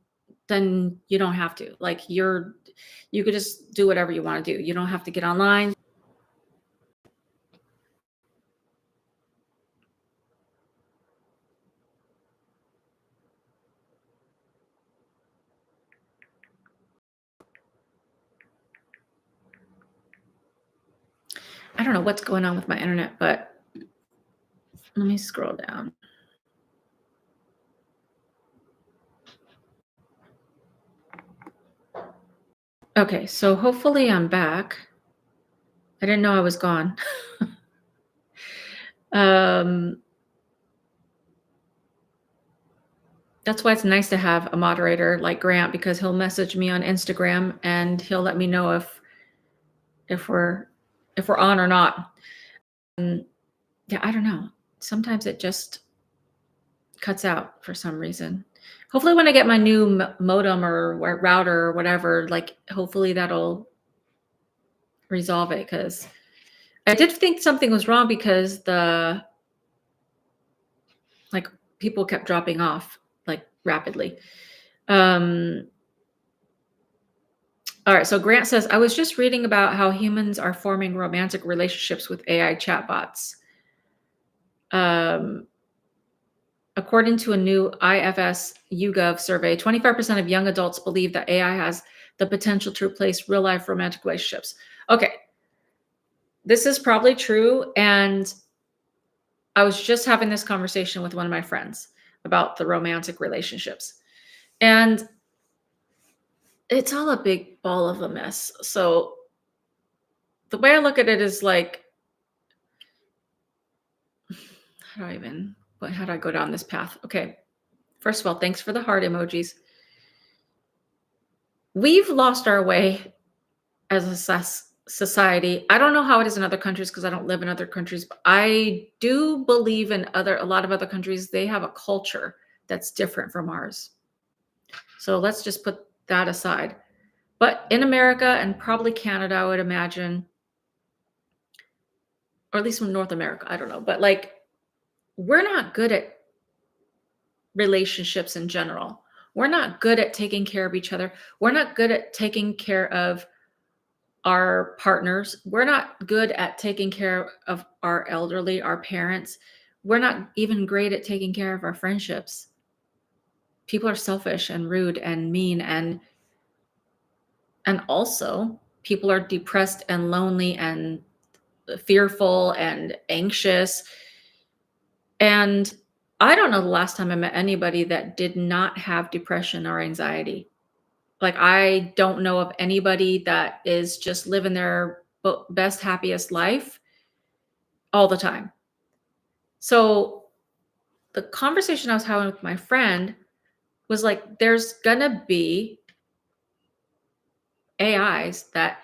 you don't have to. Like you could just do whatever you want to do. You don't have to get online. I don't know what's going on with my internet, but let me scroll down. Okay, so hopefully I'm back. I didn't know I was gone. um, that's why it's nice to have a moderator like Grant, because he'll message me on Instagram and he'll let me know if we're on or not. Yeah, I don't know. Sometimes it just cuts out for some reason. Hopefully, when I get my new modem or router or whatever, like hopefully that'll resolve it. Because I did think something was wrong, because the like people kept dropping off like rapidly. All right, so Grant says, I was just reading about how humans are forming romantic relationships with AI chatbots. Um, According to a new IFS YouGov survey, 25% of young adults believe that AI has the potential to replace real life romantic relationships. Okay, this is probably true. And I was just having this conversation with one of my friends about the romantic relationships. And it's all a big ball of a mess. So the way I look at it is like, how do I go down this path? Okay. First of all, thanks for the heart emojis. We've lost our way as a society. I don't know how it is in other countries, because I don't live in other countries, but I do believe in a lot of other countries, they have a culture that's different from ours. So let's just put that aside. But in America and probably Canada, I would imagine, or at least in North America, I don't know, but like we're not good at relationships in general. We're not good at taking care of each other. We're not good at taking care of our partners. We're not good at taking care of our elderly, our parents. We're not even great at taking care of our friendships. People are selfish and rude and mean, and also people are depressed and lonely and fearful and anxious. And I don't know the last time I met anybody that did not have depression or anxiety. Like, I don't know of anybody that is just living their best, happiest life all the time. So the conversation I was having with my friend was like, there's gonna be AIs that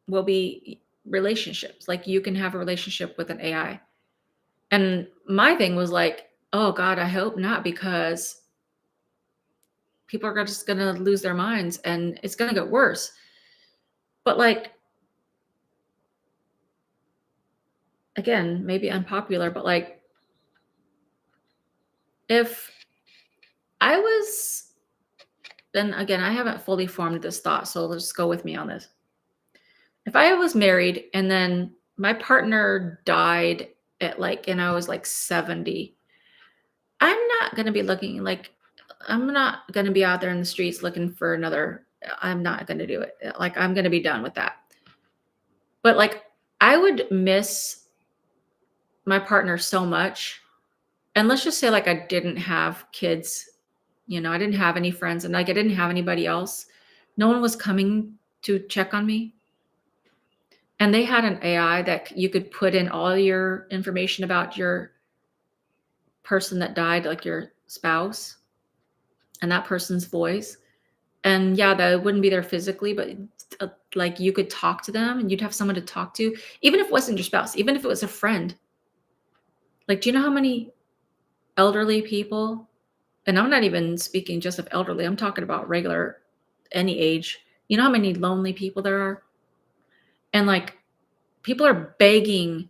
will be relationships. Like, you can have a relationship with an AI. And my thing was like, oh God, I hope not, because people are just gonna lose their minds and it's gonna get worse. But like, again, maybe unpopular, but like, if I was, then again, I haven't fully formed this thought, so let's go with me on this. If I was married and then my partner died and I was like 70, I'm not going to be looking like, I'm not going to be out there in the streets looking for another. I'm not going to do it. Like, I'm going to be done with that. But like, I would miss my partner so much. And let's just say like I didn't have kids, I didn't have any friends, and like I didn't have anybody else. no one was coming to check on me. And they had an AI that you could put in all your information about your person that died, like your spouse, and that person's voice. And yeah, that wouldn't be there physically, but like you could talk to them and you'd have someone to talk to, even if it wasn't your spouse, even if it was a friend. Like, do you know how many elderly people, and I'm not even speaking just of elderly, I'm talking about regular, any age. You know how many lonely people there are? And like people are begging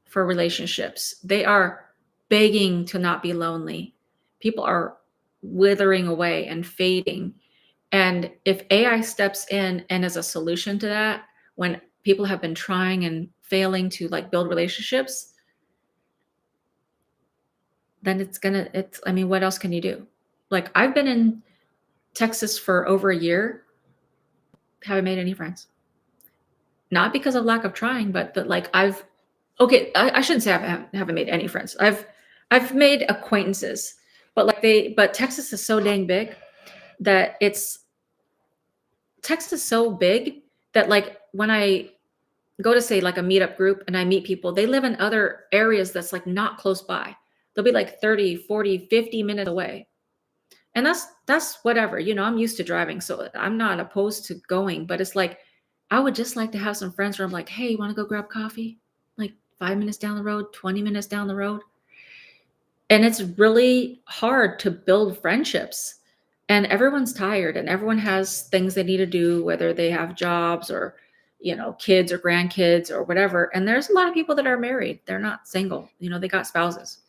for relationships. They are begging to not be lonely. People are withering away and fading. And if AI steps in and is a solution to that, when people have been trying and failing to like build relationships, then I mean, what else can you do? Like I've been in Texas for over a year, haven't made any friends. Not because of lack of trying, but that like I shouldn't say haven't made any friends. I've made acquaintances, but but Texas is so dang big that Texas is so big that like when I go to say like a meetup group and I meet people, they live in other areas that's like not close by. They'll be like 30, 40, 50 minutes away. And that's whatever. I'm used to driving, so I'm not opposed to going, but it's like I would just like to have some friends where I'm like, "Hey, you want to go grab coffee?" Like 5 minutes down the road, 20 minutes down the road. And it's really hard to build friendships. And everyone's tired and everyone has things they need to do, whether they have jobs or, kids or grandkids or whatever. And there's a lot of people that are married. They're not single, they got spouses.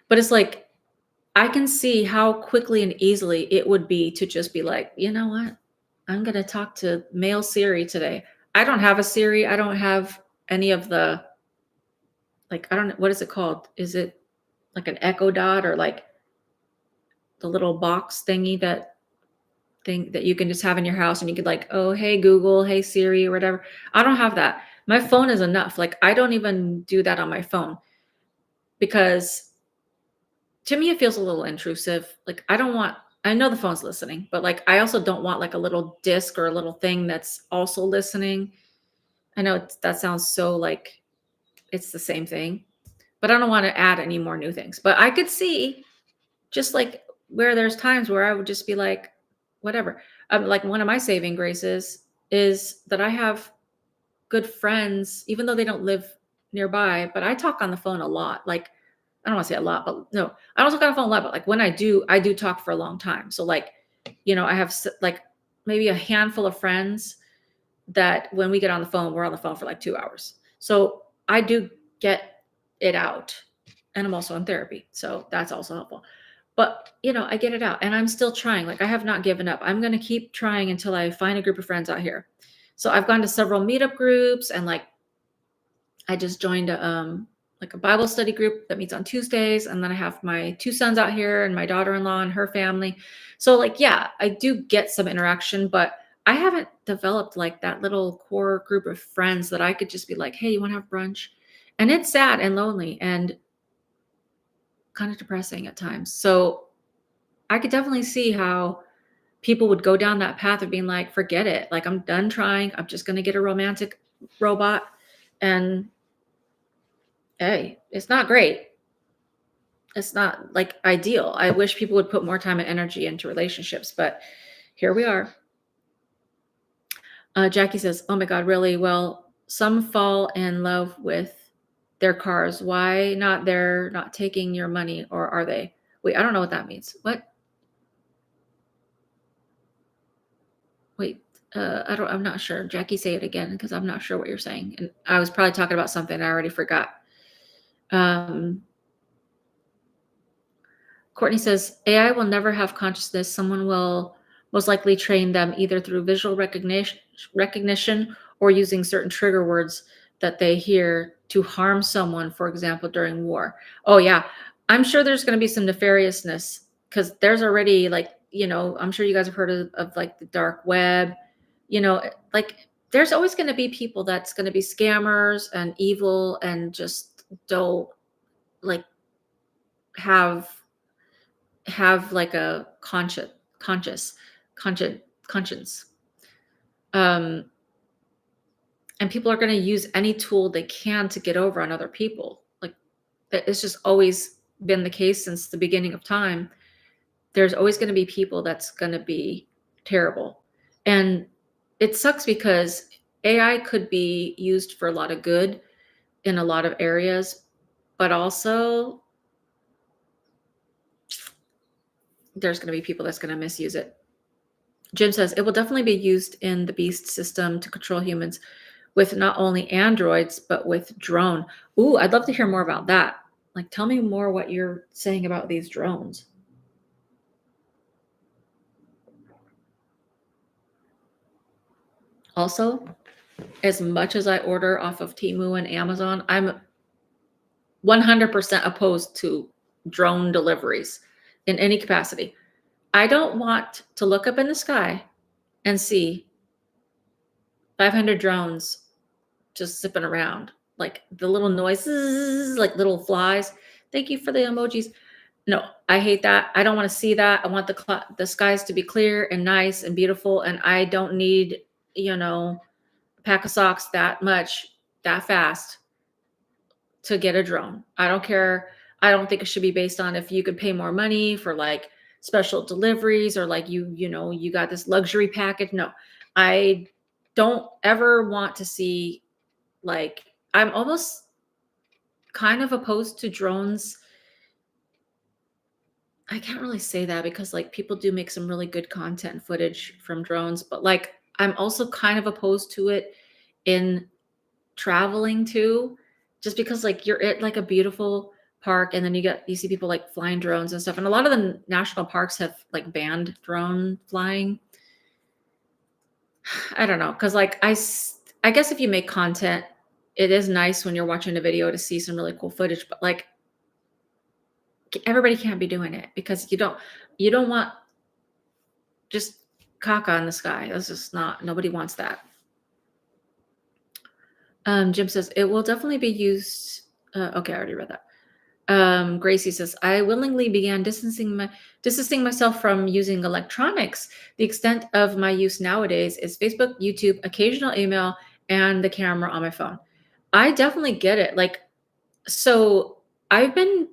But it's like, I can see how quickly and easily it would be to just be like, you know what? I'm going to talk to male Siri today. I don't have a Siri. I don't have any of the, like, I don't know. What is it called? Is it like an Echo Dot or like the little box thingy that you can just have in your house and you could like, oh, hey, Google, hey, Siri, or whatever. I don't have that. My phone is enough. Like, I don't even do that on my phone because to me, it feels a little intrusive. Like, I know the phone's listening, but like, I also don't want like a little disc or a little thing that's also listening. I know that sounds so like it's the same thing, but I don't want to add any more new things. But I could see just like where there's times where I would just be like, whatever. Like one of my saving graces is that I have good friends, even though they don't live nearby, but I talk on the phone a lot. Like, I don't want to say a lot, but no, I don't talk on the phone a lot, but like when I do talk for a long time. So like, I have like maybe a handful of friends that when we get on the phone, we're on the phone for like 2 hours. So I do get it out. And I'm also in therapy. So that's also helpful. But, I get it out and I'm still trying. Like I have not given up. I'm going to keep trying until I find a group of friends out here. So I've gone to several meetup groups and like I just joined like a Bible study group that meets on Tuesdays. And then I have my two sons out here and my daughter-in-law and her family. So like, yeah, I do get some interaction, but I haven't developed like that little core group of friends that I could just be like, hey, you want to have brunch? And it's sad and lonely and kind of depressing at times. So I could definitely see how people would go down that path of being like, forget it. Like, I'm done trying. I'm just going to get a romantic robot. And hey, it's not great. It's not like ideal. I wish people would put more time and energy into relationships, but here we are. Jackie says, oh my God, really? Well, some fall in love with their cars. Why not? They're not taking your money, or are they? Wait, I don't know what that means. What? Wait, I'm not sure. Jackie, say it again because I'm not sure what you're saying. And I was probably talking about something I already forgot. Um, Courtney says AI will never have consciousness. Someone will most likely train them either through visual recognition or using certain trigger words that they hear to harm someone, for example, during war. Oh yeah, I'm sure there's going to be some nefariousness because there's already like, I'm sure you guys have heard of like the dark web, like there's always going to be people that's going to be scammers and evil and just don't like have like a conscious conscience. Um, and people are going to use any tool they can to get over on other people. Like it's just always been the case since the beginning of time. There's always going to be people that's going to be terrible. And it sucks because AI could be used for a lot of good in a lot of areas, but also there's going to be people that's going to misuse it. Jim says it will definitely be used in the beast system to control humans with not only androids, but with drone. Ooh, I'd love to hear more about that. Like, tell me more what you're saying about these drones. Also, as much as I order off of Temu and Amazon, I'm 100% opposed to drone deliveries in any capacity. I don't want to look up in the sky and see 500 drones just zipping around, like the little noises, like little flies. Thank you for the emojis. No, I hate that. I don't want to see that. I want the skies to be clear and nice and beautiful, and I don't need, a pack of socks that much that fast to get a drone. I don't care. I don't think it should be based on if you could pay more money for like special deliveries or like you got this luxury package. No, I don't ever want to see, like, I'm almost kind of opposed to drones. I can't really say that because like people do make some really good content and footage from drones, but like I'm also kind of opposed to it in traveling too, just because like you're at like a beautiful park and then you see people like flying drones and stuff. And a lot of the national parks have like banned drone flying. I don't know, because like I guess if you make content, it is nice when you're watching a video to see some really cool footage, but like everybody can't be doing it because you don't want just caca in the sky. That's just not, nobody wants that. Jim says it will definitely be used. Okay, I already read that. Gracie says, I willingly began distancing myself from using electronics. The extent of my use nowadays is Facebook, YouTube, occasional email, and the camera on my phone. I definitely get it. Like, so I haven't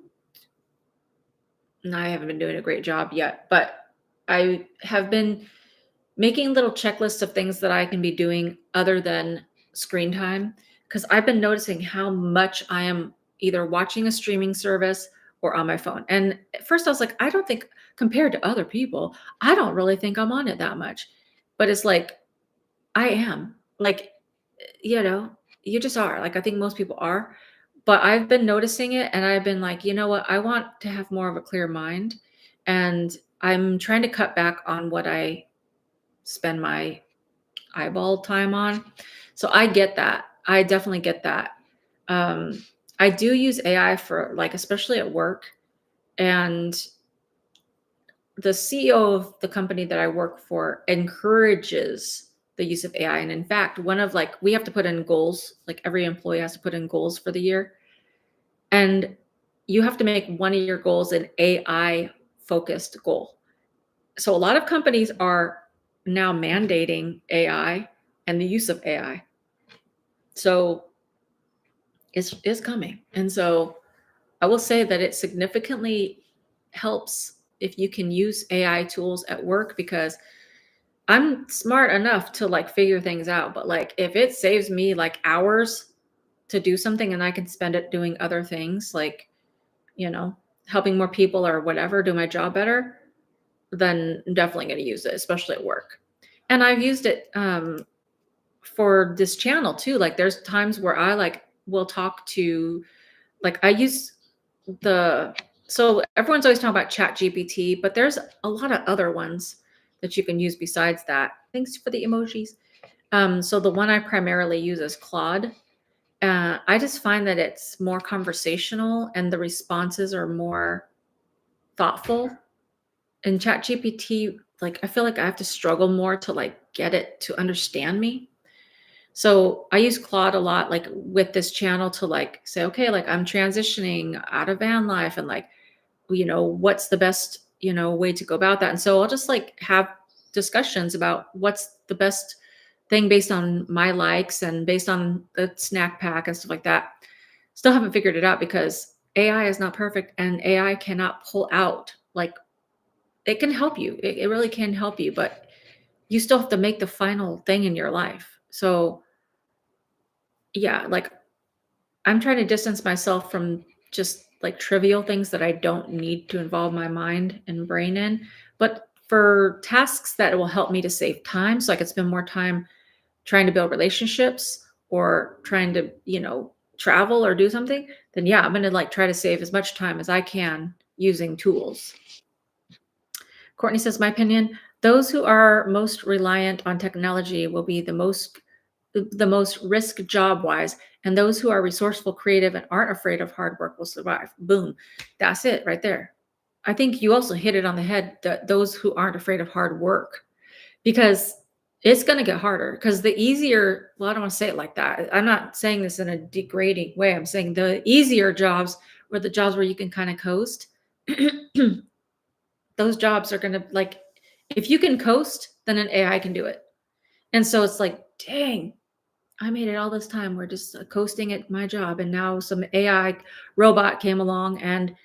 been doing a great job yet, but I have been making little checklists of things that I can be doing other than screen time, because I've been noticing how much I am either watching a streaming service or on my phone. And at first I was like, I don't think, compared to other people, I don't really think I'm on it that much. But it's like, I am. Like, you just are. Like, I think most people are. But I've been noticing it and I've been like, you know what? I want to have more of a clear mind. And I'm trying to cut back on what I spend my eyeball time on. So I get that. I definitely get that. I do use AI for like, especially at work. And the CEO of the company that I work for encourages the use of AI. And in fact, one of like, we have to put in goals, like every employee has to put in goals for the year. And you have to make one of your goals an AI focused goal. So a lot of companies are now mandating AI and the use of AI. So it's coming. And so I will say that it significantly helps if you can use AI tools at work, because I'm smart enough to like figure things out. But like if it saves me like hours to do something and I can spend it doing other things, like, helping more people or whatever, do my job better, then I'm definitely going to use it, especially at work. And I've used it for this channel too. Like there's times where I like will talk to, like I use so everyone's always talking about Chat GPT, but there's a lot of other ones that you can use besides that. Thanks for the emojis. So the one I primarily use is Claude. I just find that it's more conversational and the responses are more thoughtful. And Chat GPT, like I feel like I have to struggle more to like get it to understand me. So I use Claude a lot, like with this channel, to like say, okay, like I'm transitioning out of van life and like, what's the best, way to go about that. And so I'll just like have discussions about what's the best thing based on my likes and based on the snack pack and stuff like that. Still haven't figured it out because AI is not perfect and AI cannot pull out. Like, it can help you. It really can help you, but you still have to make the final thing in your life. So, yeah, like I'm trying to distance myself from just like trivial things that I don't need to involve my mind and brain in. But for tasks that will help me to save time, so I could spend more time trying to build relationships or trying to, travel or do something, then yeah, I'm going to like try to save as much time as I can using tools. Courtney says, my opinion, those who are most reliant on technology will be the most risk job wise, and those who are resourceful, creative, and aren't afraid of hard work will survive. Boom. That's it right there. I think you also hit it on the head, that those who aren't afraid of hard work, because it's going to get harder. Because the easier, well, I don't want to say it like that. I'm not saying this in a degrading way. I'm saying the easier jobs, or the jobs where you can kind of coast, those jobs are going to, like, if you can coast, then an AI can do it. And so it's like, dang, I made it all this time. We're just coasting at my job. And now some AI robot came along and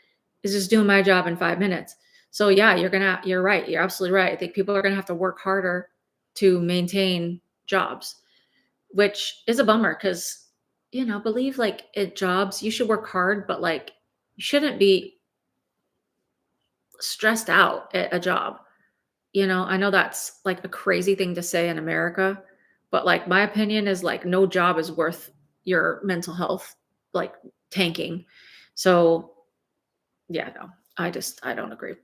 is just doing my job in 5 minutes. So yeah, you're right. You're absolutely right. I think people are going to have to work harder to maintain jobs, which is a bummer because, believe like at jobs, you should work hard, but like you shouldn't be stressed out at a job. I know that's like a crazy thing to say in America, but like my opinion is like no job is worth your mental health like tanking. So yeah, no, I don't agree.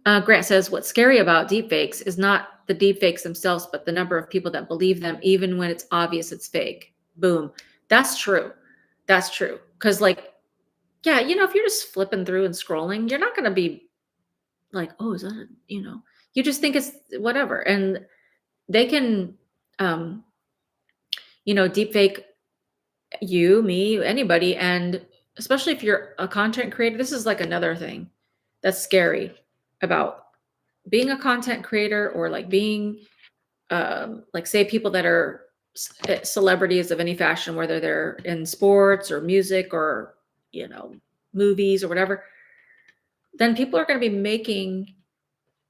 Grant says what's scary about deepfakes is not the deepfakes themselves, but the number of people that believe them, even when it's obvious it's fake. Boom. That's true. That's true. Because like, yeah, if you're just flipping through and scrolling, you're not going to be like, oh, is that you just think it's whatever. And they can, um, deep fake you, me, anybody. And especially if you're a content creator, this is like another thing that's scary about being a content creator, or like being, like, say, people that are celebrities of any fashion, whether they're in sports or music or, movies or whatever. Then people are going to be making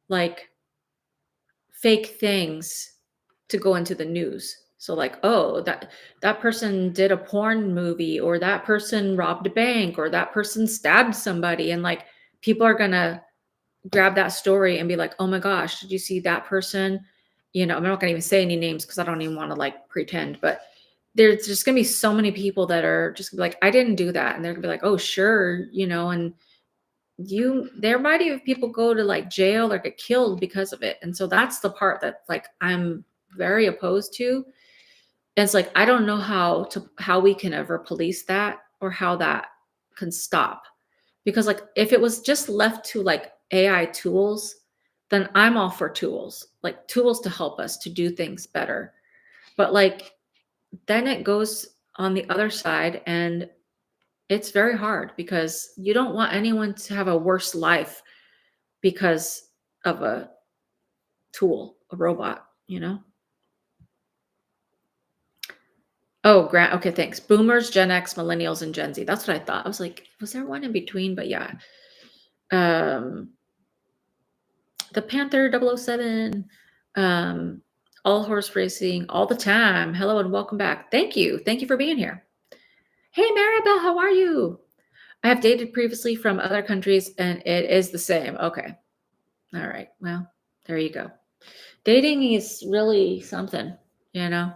like fake things to go into the news. So like, oh, that person did a porn movie, or that person robbed a bank, or that person stabbed somebody, and like people are going to grab that story and be like, "Oh my gosh, did you see that person?" I'm not going to even say any names because I don't even want to like pretend, but there's just going to be so many people that are just gonna be like, "I didn't do that." And they're going to be like, "Oh, sure," and there might even people go to like jail or get killed because of it. And so that's the part that like I'm very opposed to. And it's like I don't know how we can ever police that, or how that can stop. Because like if it was just left to like AI tools, then I'm all for tools, like tools to help us to do things better. But like then it goes on the other side, and it's very hard because you don't want anyone to have a worse life because of a tool, a robot. Oh, Grant. Okay, thanks. Boomers, Gen X, Millennials, and Gen Z. That's what I thought. I was like, was there one in between? But yeah. Um, the Panther 007, all horse racing, all the time. Hello and welcome back. Thank you. Thank you for being here. Hey, Maribel, how are you? I have dated previously from other countries and it is the same. Okay. All right. Well, there you go. Dating is really something, you know.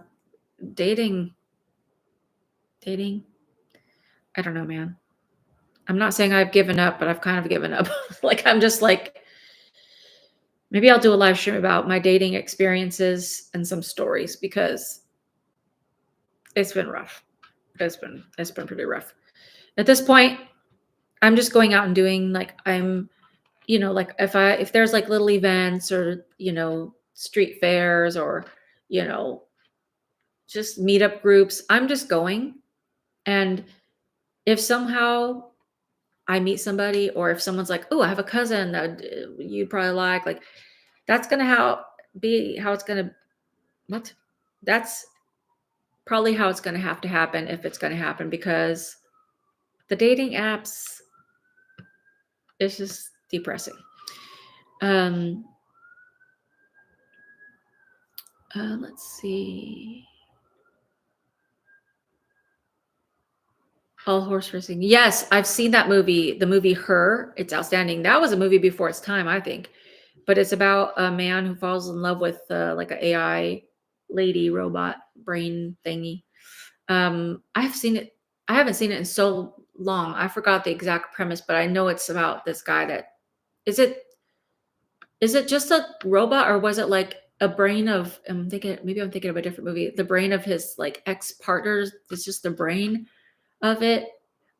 Dating, dating. I don't know, man. I'm not saying I've given up, but I've kind of given up. Like I'm just like, maybe I'll do a live stream about my dating experiences and some stories because it's been rough. It's been pretty rough. At this point, I'm just going out and doing like like if there's like little events or street fairs or you know just meetup groups, I'm just going. And if somehow I meet somebody, or if someone's like, "Oh, I have a cousin that you'd probably like," that's gonna help. be how it's gonna what? That's probably how it's gonna have to happen if it's gonna happen because the dating apps is just depressing. Um, let's see. All horse racing. Yes, I've seen that movie. The movie Her. It's outstanding. That was a movie before its time, I think. But it's about a man who falls in love with like an AI lady robot brain thingy. I've seen it. I haven't seen it in so long. I forgot the exact premise, but I know it's about this guy that is it is it just a robot or was it like a brain of I'm thinking maybe I'm thinking of a different movie. The brain of his like ex-partners. It's just the brain of it.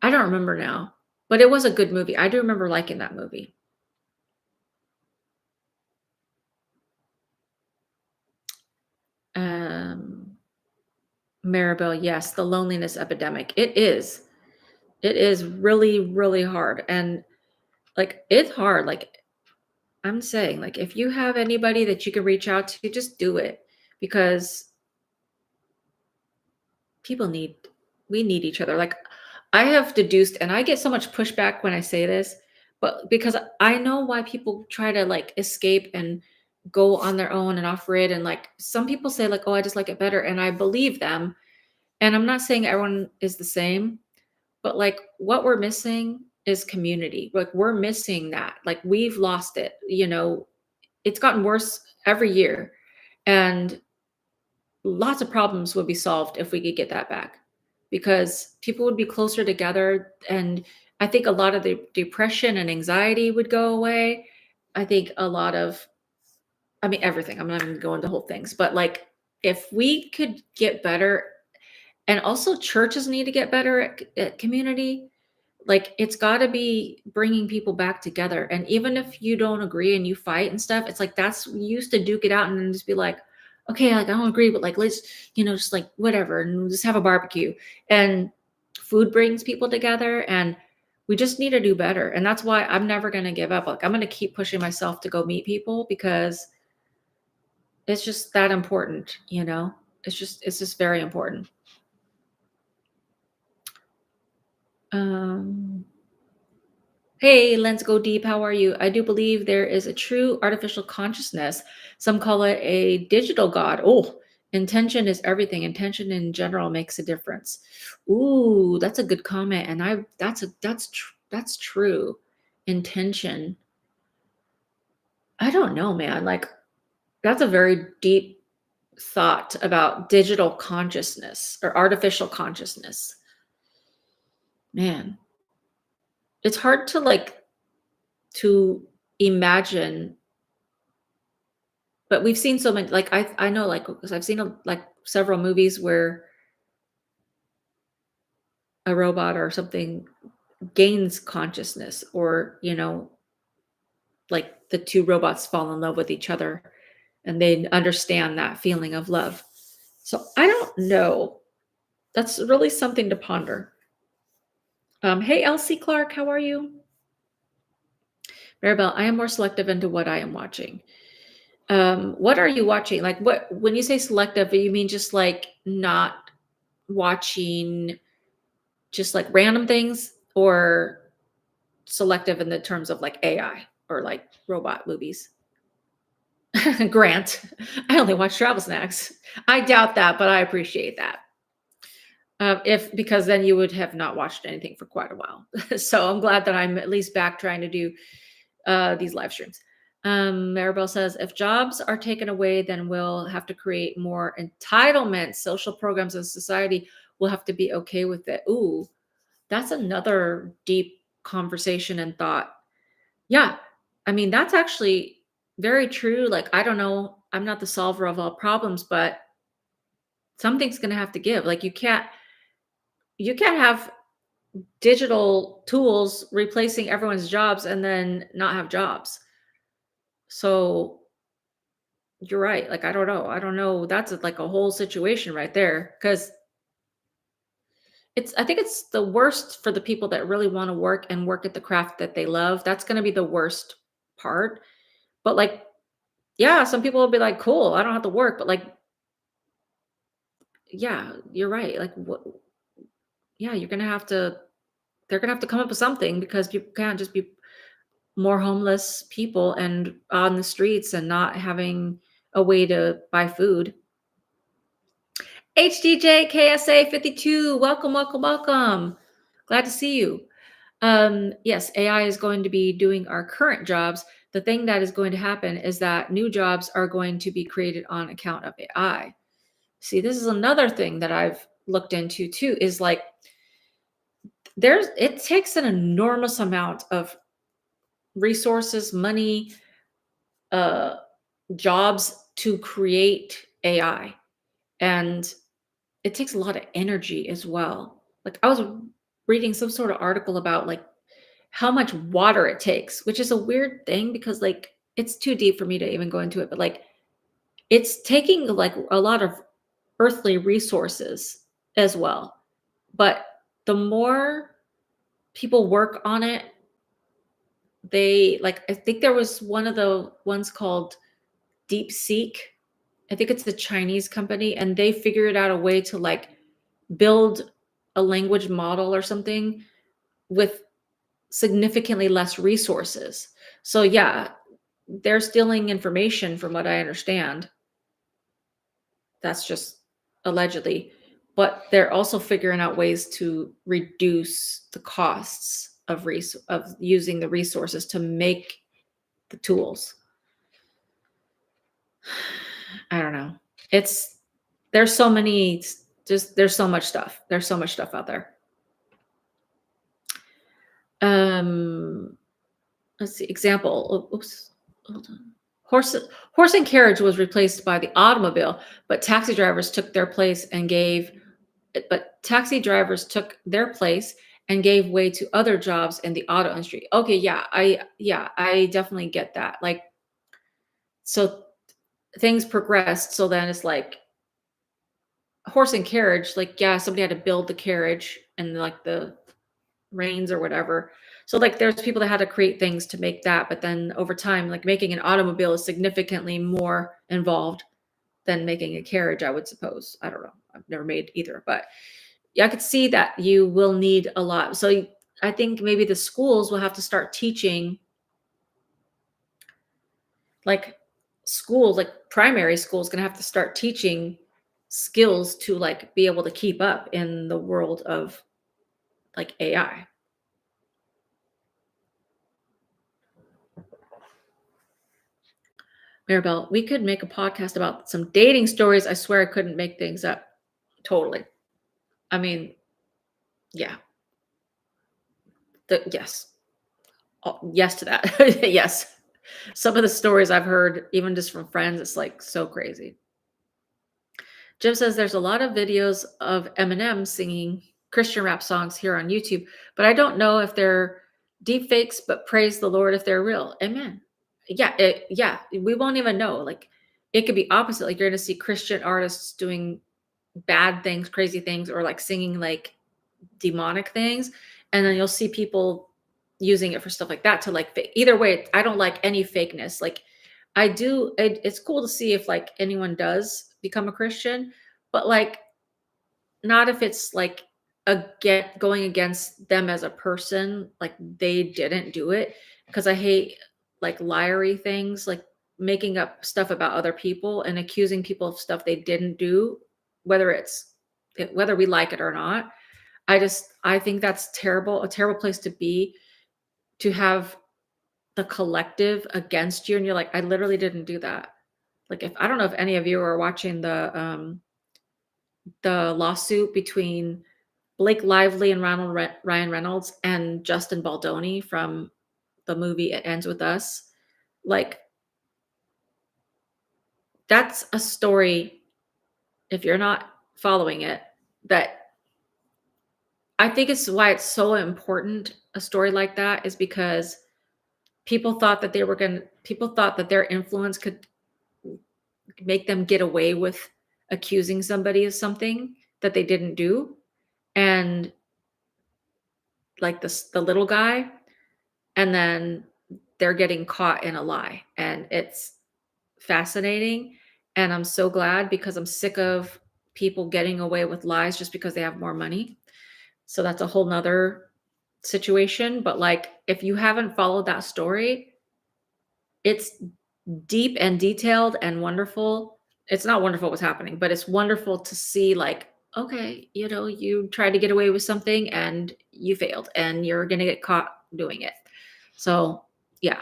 I don't remember now, but it was a good movie. I do remember liking that movie. Um, Maribel, yes, the loneliness epidemic. It is. It is really, really hard. And like, it's hard. Like, I'm saying, like, if you have anybody that you can reach out to, just do it because people need, we need each other. Like, I have deduced, and I get so much pushback when I say this, but because I know why people try to like escape and go on their own and off grid. And like, some people say, like, oh, I just like it better. And I believe them. And I'm not saying everyone is the same, but like what we're missing is community. Like we're missing that. Like we've lost it. It's gotten worse every year. And lots of problems would be solved if we could get that back because people would be closer together. And I think a lot of the depression and anxiety would go away. I think a lot of, I mean, everything. I'm not even going to whole things, but like if we could get better, and also churches need to get better at community. Like it's got to be bringing people back together. And even if you don't agree and you fight and stuff, it's like that's we used to duke it out and then just be like, okay, like I don't agree, but like let's, just like whatever, and we'll just have a barbecue. And food brings people together, and we just need to do better. And that's why I'm never going to give up. Like I'm going to keep pushing myself to go meet people because it's just that important. It's just very important. Um Hey, let's go deep. How are you? I do believe there is a true artificial consciousness. Some call it a digital god. Oh, intention is everything. Intention in general makes a difference. Ooh, that's a good comment. And that's true. Intention. I don't know, man. Like that's a very deep thought about digital consciousness or artificial consciousness. Man, it's hard to like to imagine. But we've seen so many like, I know, like, because 'cause I've seen, like, several movies where a robot or something gains consciousness or, like, the 2 robots fall in love with each other, and they understand that feeling of love. So, I don't know. That's really something to ponder. Hey, Elsie Clark, how are you? Maribel, I am more selective into what I am watching. What are you watching? Like, what when you say selective, you mean just, like, not watching just like random things or selective in the terms of like AI or like robot movies? Grant, I only watch travel snacks. I doubt that, but I appreciate that. If because then you would have not watched anything for quite a while. So I'm glad that I'm at least back trying to do these live streams. Maribel says, if jobs are taken away, then we'll have to create more entitlements. Social programs and society will have to be okay with it. Ooh, that's another deep conversation and thought. Yeah. I mean, that's actually very true. Like, I don't know, I'm not the solver of all problems, but something's going to have to give. Like you can't have digital tools replacing everyone's jobs and then not have jobs. So, you're right. Like, I don't know. I don't know. That's like a whole situation right there cuz I think it's the worst for the people that really want to work and work at the craft that they love. That's going to be the worst part. But like Yeah, some people will be like, "Cool, I don't have to work," but, like, yeah, you're right, like, what yeah, they're gonna have to come up with something because people can't just be more homeless people and on the streets and not having a way to buy food. HDJ 52, welcome, welcome, welcome. Glad to see you. Yes, AI is going to be doing our current jobs. The thing that is going to happen is that new jobs are going to be created on account of AI. See, this is another thing that I've looked into too, is like it takes an enormous amount of resources, money, uh jobs to create AI. And it takes a lot of energy as well. Like I was reading some sort of article about like how much water it takes, which is a weird thing because like it's too deep for me to even go into it, but like it's taking like a lot of earthly resources as well. But the more people work on it, they like I think there was one of the ones called Deep Seek. I think it's the Chinese company, and they figured out a way to like build a language model or something with significantly less resources. So yeah, they're stealing information from what I understand. That's just allegedly, but they're also figuring out ways to reduce the costs of of using the resources to make the tools. I don't know. It's there's so many just there's so much stuff. There's so much stuff out there. Um let's see example. Oops. Hold on. Horse and carriage was replaced by the automobile, but taxi drivers took their place and gave but taxi drivers took their place and gave way to other jobs in the auto industry. Okay, I definitely get that. Like so things progressed so then it's like horse and carriage, like yeah, somebody had to build the carriage and like the reins or whatever. So like there's people that had to create things to make that, but then over time, like making an automobile is significantly more involved than making a carriage, I would suppose. I don't know. I've never made either, but yeah, I could see that you will need a lot. So I think maybe the schools will have to start teaching like schools, like primary schools going to have to start teaching skills to like be able to keep up in the world of like AI. Maribel, we could make a podcast about some dating stories. I swear I couldn't make things up. Totally. I mean, yeah. Yes. Yes to that. Yes. Some of the stories I've heard, even just from friends, it's like so crazy. Jim says there's a lot of videos of Eminem singing Christian rap songs here on YouTube, but I don't know if they're deep fakes, but praise the Lord if they're real. Amen. Yeah, we won't even know. Like it could be opposite. Like you're gonna see Christian artists doing bad things, crazy things, or like singing like demonic things, and then you'll see people using it for stuff like that to like either way. I don't like any fakeness. Like I do. It's cool to see if like anyone does become a Christian, but like not if it's like a get going against them as a person, like they didn't do it. Because I hate like liary things, like making up stuff about other people and accusing people of stuff they didn't do, whether whether we like it or not. I think that's terrible, a terrible place to be, to have the collective against you and you're like, I literally didn't do that. Like if I don't know if any of you are watching the lawsuit between Blake Lively and Ryan Reynolds and Justin Baldoni from the movie It Ends With Us. Like that's a story, if you're not following it, that I think it's why it's so important, a story like that is because people thought that their influence could make them get away with accusing somebody of something that they didn't do. And like the little guy, and then they're getting caught in a lie. And it's fascinating, and I'm so glad because I'm sick of people getting away with lies just because they have more money. So that's a whole nother situation. But like, if you haven't followed that story, it's deep and detailed and wonderful. It's not wonderful what's happening, but it's wonderful to see, like, okay, you tried to get away with something and you failed and you're going to get caught doing it. So, yeah.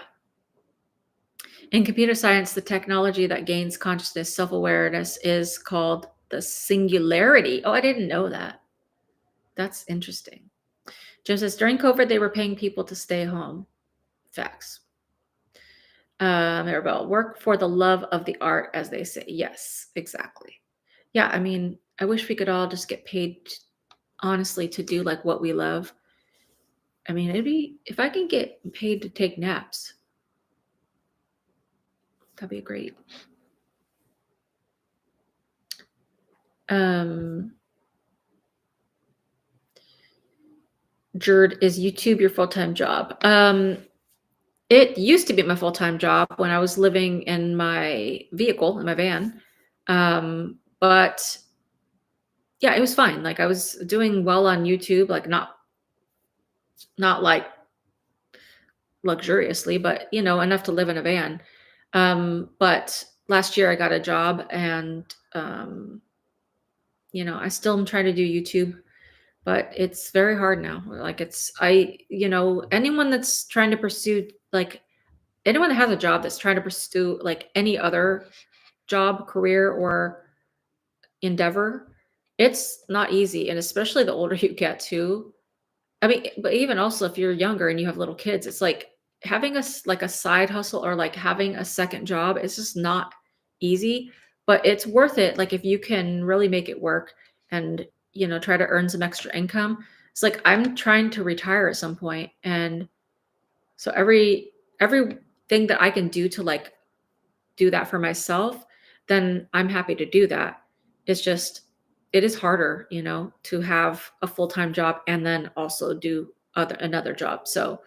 In computer science, the technology that gains consciousness, self awareness is called the singularity. Oh, I didn't know that. That's interesting. Jim says during COVID, they were paying people to stay home. Facts. Maribel, work for the love of the art, as they say. Yes, exactly. Yeah, I mean, I wish we could all just get paid honestly to do like what we love. I mean, it'd be if I can get paid to take naps, that'd be great. Jerd, is YouTube your full-time job? It used to be my full-time job when I was living in my vehicle, in my van. But yeah, it was fine. Like I was doing well on YouTube, like not like luxuriously, but enough to live in a van. But last year I got a job and I still am trying to do YouTube, but it's very hard now. Like anyone that's trying to pursue like anyone that has a job that's trying to pursue like any other job, career, or endeavor, it's not easy. And especially the older you get too. I mean, but even also if you're younger and you have little kids, it's like having like a side hustle or like having a second job, it's just not easy, but it's worth it. Like if you can really make it work and, try to earn some extra income. It's like I'm trying to retire at some point, and so everything that I can do to like do that for myself, then I'm happy to do that. It's just, it is harder, to have a full-time job and then also do another job. So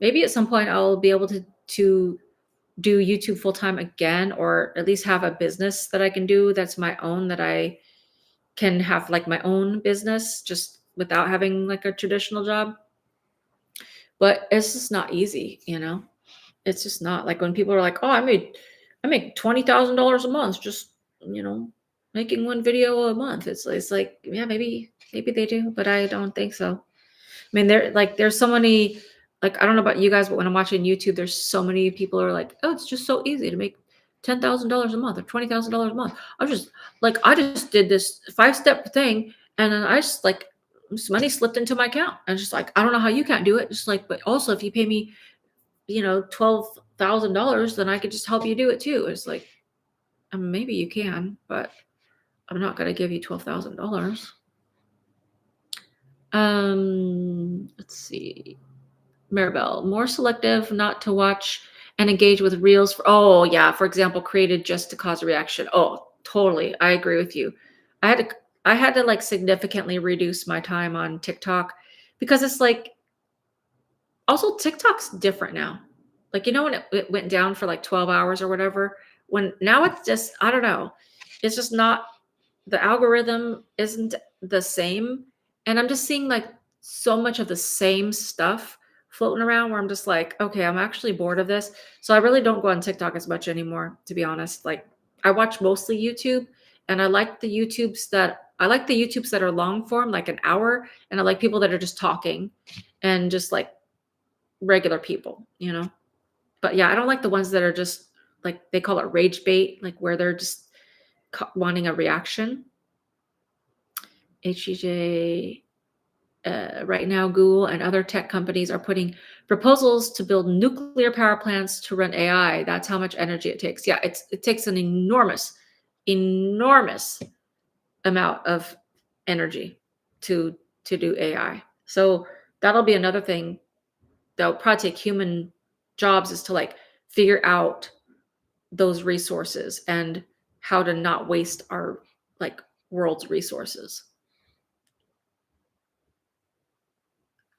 maybe at some point I'll be able to do YouTube full-time again, or at least have a business that I can do that's my own, that I can have like my own business just without having like a traditional job. But it's just not easy. It's just not like when people are like, "Oh, I make $20,000 a month just you know making one video a month." It's like, yeah, maybe they do, but I don't think so. I mean, there's so many, like, I don't know about you guys, but when I'm watching YouTube, there's so many people who are like, "Oh, it's just so easy to make $10,000 a month or $20,000 a month. I just did this 5-step thing, and then I just like some money slipped into my account." And just like, I don't know how you can't do it. Just like, but also if you pay me $12,000, then I could just help you do it too. It's like, maybe you can, but I'm not going to give you $12,000. Let's see. Maribel, more selective, not to watch and engage with reels. Oh, yeah. For example, created just to cause a reaction. Oh, totally. I agree with you. I had to, I had to like significantly reduce my time on TikTok because it's like, also TikTok's different now. Like, when it went down for like 12 hours or whatever, when now it's just, I don't know. It's just not, the algorithm isn't the same. And I'm just seeing like so much of the same stuff floating around where I'm just like, okay, I'm actually bored of this. So I really don't go on TikTok as much anymore, to be honest. Like I watch mostly YouTube, and I like the YouTubes that are long form, like an hour, and I like people that are just talking and just like regular people. But yeah, I don't like the ones that are just like, they call it rage bait, like where they're just wanting a reaction. HEJ, right now, Google and other tech companies are putting proposals to build nuclear power plants to run AI. That's how much energy it takes. Yeah, it takes an enormous amount of energy to do AI. So that'll be another thing that'll probably take human jobs, is to like figure out those resources and how to not waste our like world's resources.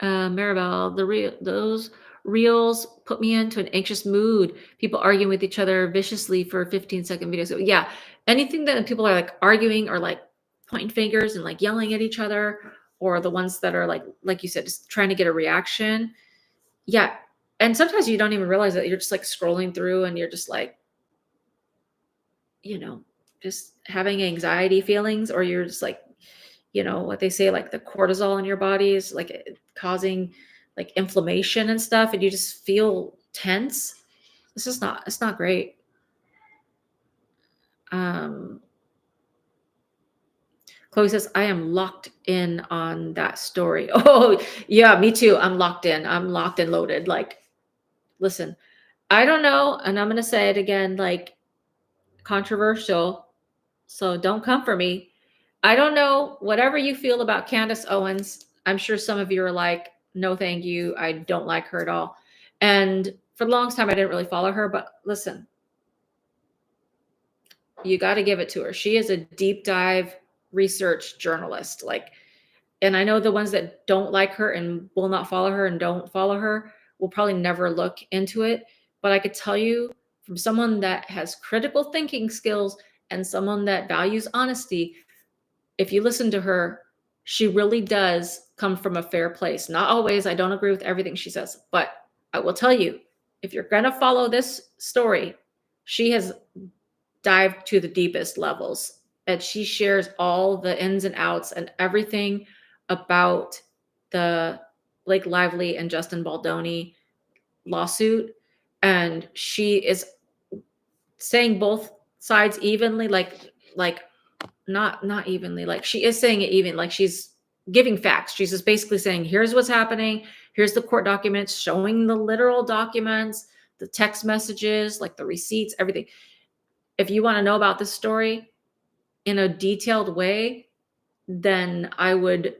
Maribel, those reels put me into an anxious mood. People arguing with each other viciously for 15-second videos. So yeah, anything that people are like arguing or like pointing fingers and like yelling at each other, or the ones that are like you said, just trying to get a reaction. Yeah. And sometimes you don't even realize that you're just like scrolling through and you're just like, you know, just having anxiety feelings, or you're just like, what they say, like the cortisol in your body is like causing like inflammation and stuff, and you just feel tense. It's not great. Um, Chloe says, I am locked in on that story. Oh, yeah, me too. I'm locked in. I'm locked and loaded. Like, listen, I don't know. And I'm going to say it again, like, controversial. So don't come for me. I don't know. Whatever you feel about Candace Owens, I'm sure some of you are like, no, thank you. I don't like her at all. And for the longest time, I didn't really follow her. But listen, you got to give it to her. She is a deep dive research journalist. Like, and I know the ones that don't like her and will not follow her and don't follow her will probably never look into it. But I could tell you from someone that has critical thinking skills and someone that values honesty, if you listen to her, she really does come from a fair place. Not always. I don't agree with everything she says, but I will tell you, if you're going to follow this story, she has dived to the deepest levels, and she shares all the ins and outs and everything about the Blake Lively and Justin Baldoni lawsuit. And she is saying both sides evenly, like not evenly, like she is saying it even, like she's giving facts. She's just basically saying, here's what's happening, here's the court documents, showing the literal documents, the text messages, like the receipts, everything. If you want to know about this story in a detailed way, then I would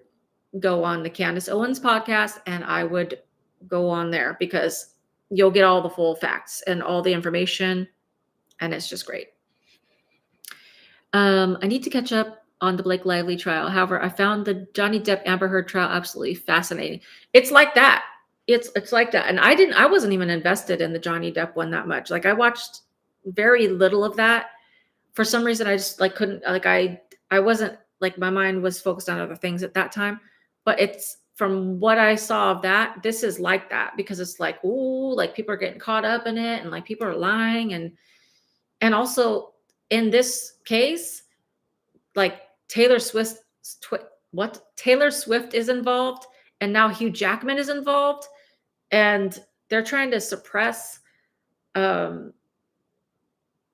go on the Candace Owens podcast, and I would go on there because you'll get all the full facts and all the information, and it's just great. I need to catch up on the Blake Lively trial. However, I found the Johnny Depp Amber Heard trial absolutely fascinating. It's like that. It's like that. And I wasn't even invested in the Johnny Depp one that much. Like I watched very little of that. For some reason I just like couldn't, like I wasn't, like my mind was focused on other things at that time. But it's, from what I saw of that, this is like that, because it's like, ooh, like people are getting caught up in it, and like people are lying, and also in this case, like Taylor Swift, Taylor Swift is involved, and now Hugh Jackman is involved, and they're trying to suppress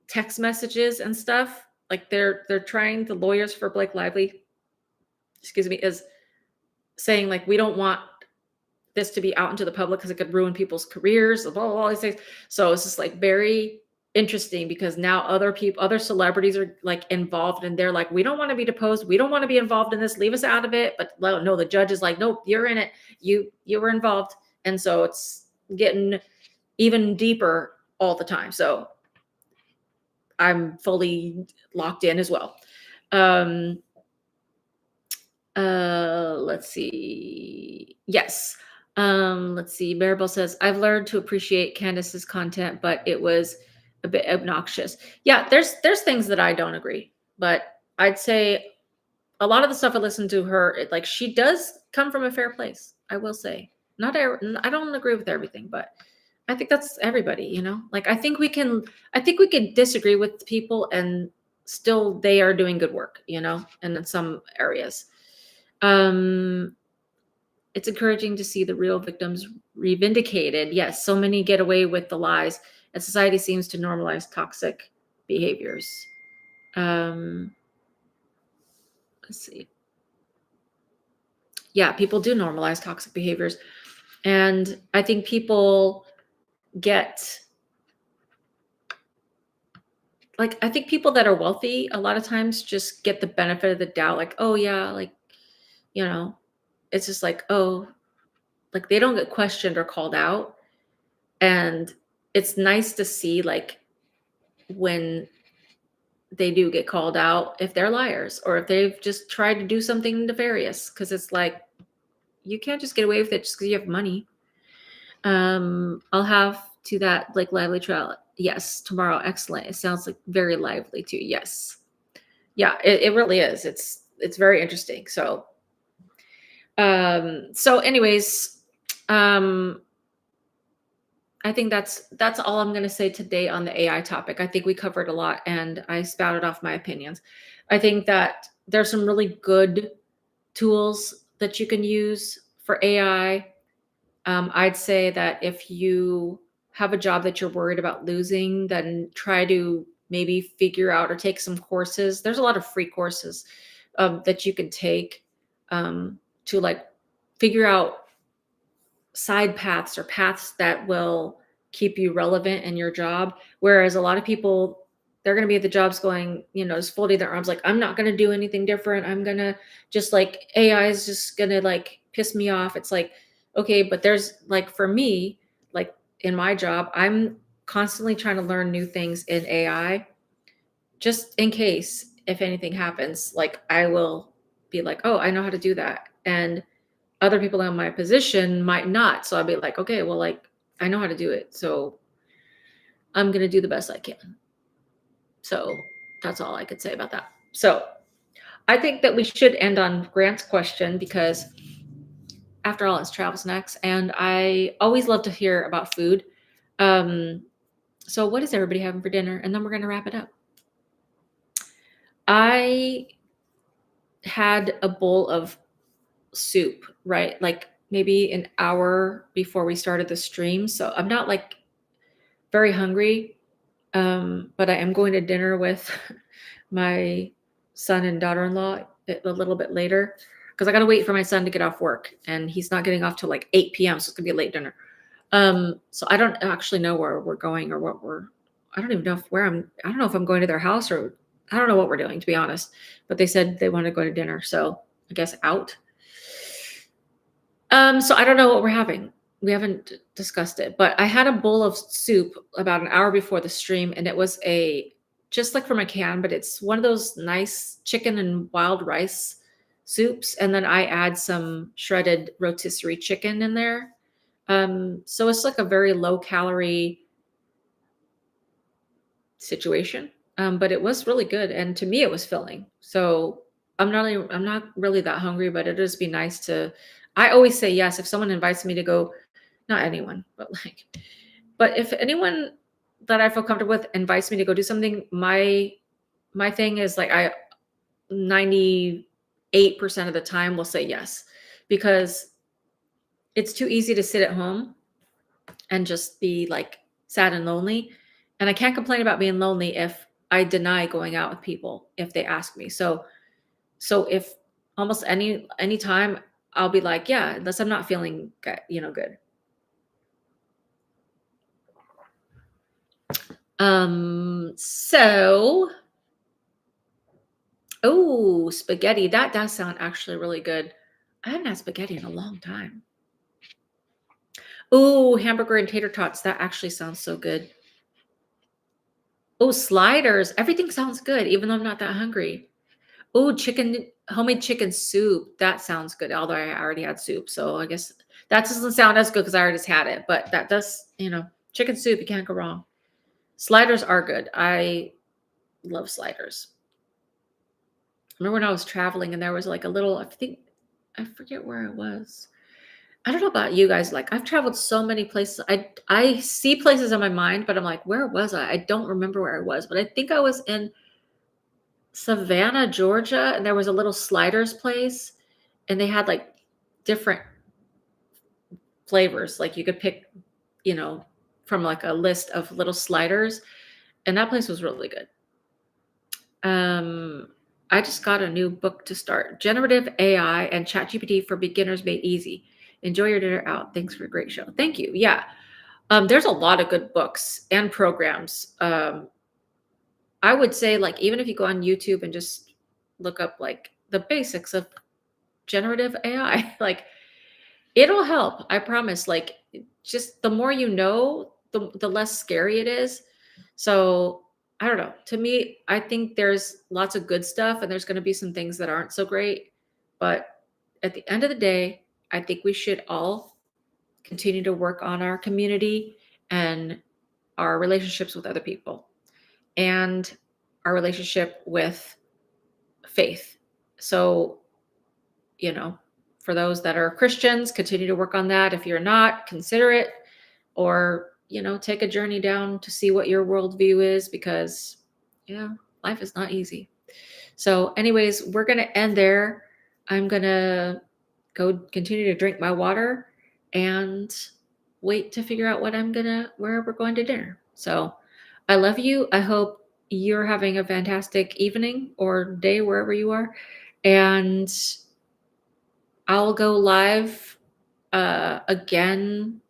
text messages and stuff. Like they're trying, the lawyers for Blake Lively, excuse me, is saying like, we don't want this to be out into the public because it could ruin people's careers, blah, blah, blah, all these things. So it's just like very interesting, because now other celebrities are like involved, and they're like, we don't want to be deposed, we don't want to be involved in this, leave us out of it. But no, the judge is like, nope, you're in it, you were involved. And so it's getting even deeper all the time. So I'm fully locked in as well. Let's see. Yes. Let's see. Maribel says, I've learned to appreciate Candace's content, but it was a bit obnoxious. Yeah, there's things that I don't agree, but I'd say a lot of the stuff I listen to her, like she does come from a fair place. I will say, I don't agree with everything, but I think that's everybody, like I think we can disagree with people and still they are doing good work, and in some areas. It's encouraging to see the real victims revindicated. Yes, so many get away with the lies, and society seems to normalize toxic behaviors. Let's see. Yeah, people do normalize toxic behaviors. And I think people get, like, I think people that are wealthy a lot of times just get the benefit of the doubt. Like, oh yeah, like, it's just like, oh, like they don't get questioned or called out. And it's nice to see, like, when they do get called out, if they're liars or if they've just tried to do something nefarious, because it's like, you can't just get away with it just because you have money. I'll have to that like lively trail. Yes, tomorrow. Excellent. It sounds like very lively too. Yes. Yeah, it really is. It's very interesting. So anyways, um I think that's all I'm going to say today on the AI topic. I think we covered a lot and I spouted off my opinions. I think that there's some really good tools that you can use for AI. I'd say that if you have a job that you're worried about losing, then try to maybe figure out or take some courses. There's a lot of free courses that you can take to like figure out side paths or paths that will keep you relevant in your job. Whereas a lot of people, they're going to be at the jobs going, just folding their arms, like, I'm not going to do anything different. I'm going to just like, AI is just going to like piss me off. It's like, okay, but there's like, for me, like in my job, I'm constantly trying to learn new things in AI just in case if anything happens, like I will be like, oh, I know how to do that. And other people in my position might not. So I'll be like, okay, well, like I know how to do it. So I'm going to do the best I can. So that's all I could say about that. So I think that we should end on Grant's question because after all, it's travel snacks. And I always love to hear about food. Um, so what is everybody having for dinner? And then we're going to wrap it up. I had a bowl of soup, right? Like maybe an hour before we started the stream. So I'm not like very hungry, but I am going to dinner with my son and daughter-in-law a little bit later because I got to wait for my son to get off work and he's not getting off till like 8 p.m. So it's gonna be a late dinner. So I don't actually know where we're going or I don't even know I don't know if I'm going to their house or I don't know what we're doing, to be honest, but they said they want to go to dinner. So I guess out. So I don't know what we're having. We haven't discussed it, but I had a bowl of soup about an hour before the stream, and it was just like from a can, but it's one of those nice chicken and wild rice soups, and then I add some shredded rotisserie chicken in there. So it's like a very low calorie situation, but it was really good, and to me, it was filling. So I'm not really that hungry, but it'd just be nice to. I always say yes if someone invites me to go. Not anyone, but like, but if anyone that I feel comfortable with invites me to go do something, my thing is like 98% of the time will say yes because it's too easy to sit at home and just be like sad and lonely. And I can't complain about being lonely if I deny going out with people if they ask me. So if almost any time I'll be like, yeah, unless I'm not feeling good, good. So oh, spaghetti. That does sound actually really good. I haven't had spaghetti in a long time. Oh, hamburger and tater tots. That actually sounds so good. Oh, sliders. Everything sounds good, even though I'm not that hungry. Oh, homemade chicken soup. That sounds good. Although I already had soup. So I guess that doesn't sound as good because I already just had it. But that does, chicken soup, you can't go wrong. Sliders are good. I love sliders. I remember when I was traveling and there was like a little, I forget where it was. I don't know about you guys. Like I've traveled so many places. I see places in my mind, but I'm like, where was I? I don't remember where I was, but I think I was in Savannah, Georgia, and there was a little sliders place, and they had like different flavors. Like you could pick, from like a list of little sliders, and that place was really good. I just got a new book to start: Generative AI and ChatGPT for Beginners Made Easy. Enjoy your dinner out. Thanks for a great show. Thank you. Yeah. There's a lot of good books and programs. I would say, like, even if you go on YouTube and just look up like the basics of generative AI, like it'll help. I promise. Like, just the more you know, the less scary it is. So I don't know. To me, I think there's lots of good stuff, and there's going to be some things that aren't so great. But at the end of the day, I think we should all continue to work on our community and our relationships with other people and our relationship with faith. So, you know, for those that are Christians, continue to work on that. If you're not, consider it, or, take a journey down to see what your worldview is, because, life is not easy. So, anyways, we're going to end there. I'm going to go continue to drink my water and wait to figure out where we're going to dinner. So, I love you. I hope you're having a fantastic evening or day wherever you are. And I'll go live again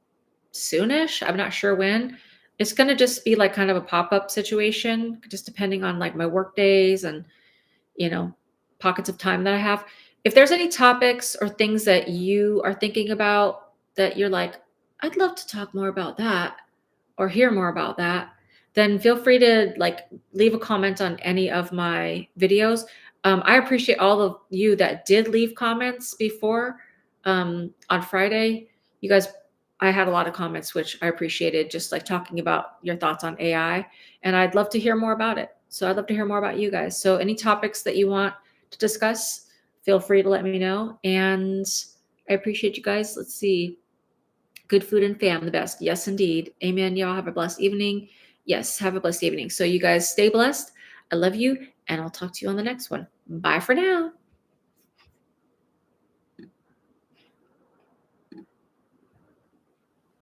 soonish. I'm not sure when. It's going to just be like kind of a pop-up situation, just depending on like my work days and, you know, pockets of time that I have. If there's any topics or things that you are thinking about that you're like, I'd love to talk more about that or hear more about that, then feel free to like leave a comment on any of my videos. I appreciate all of you that did leave comments before on Friday. You guys, I had a lot of comments, which I appreciated, just like talking about your thoughts on AI. And I'd love to hear more about it. So I'd love to hear more about you guys. So any topics that you want to discuss, feel free to let me know. And I appreciate you guys. Let's see. Good food and fam, the best. Yes, indeed. Amen. Y'all have a blessed evening. Yes, have a blessed evening. So you guys stay blessed. I love you, and I'll talk to you on the next one. Bye for now.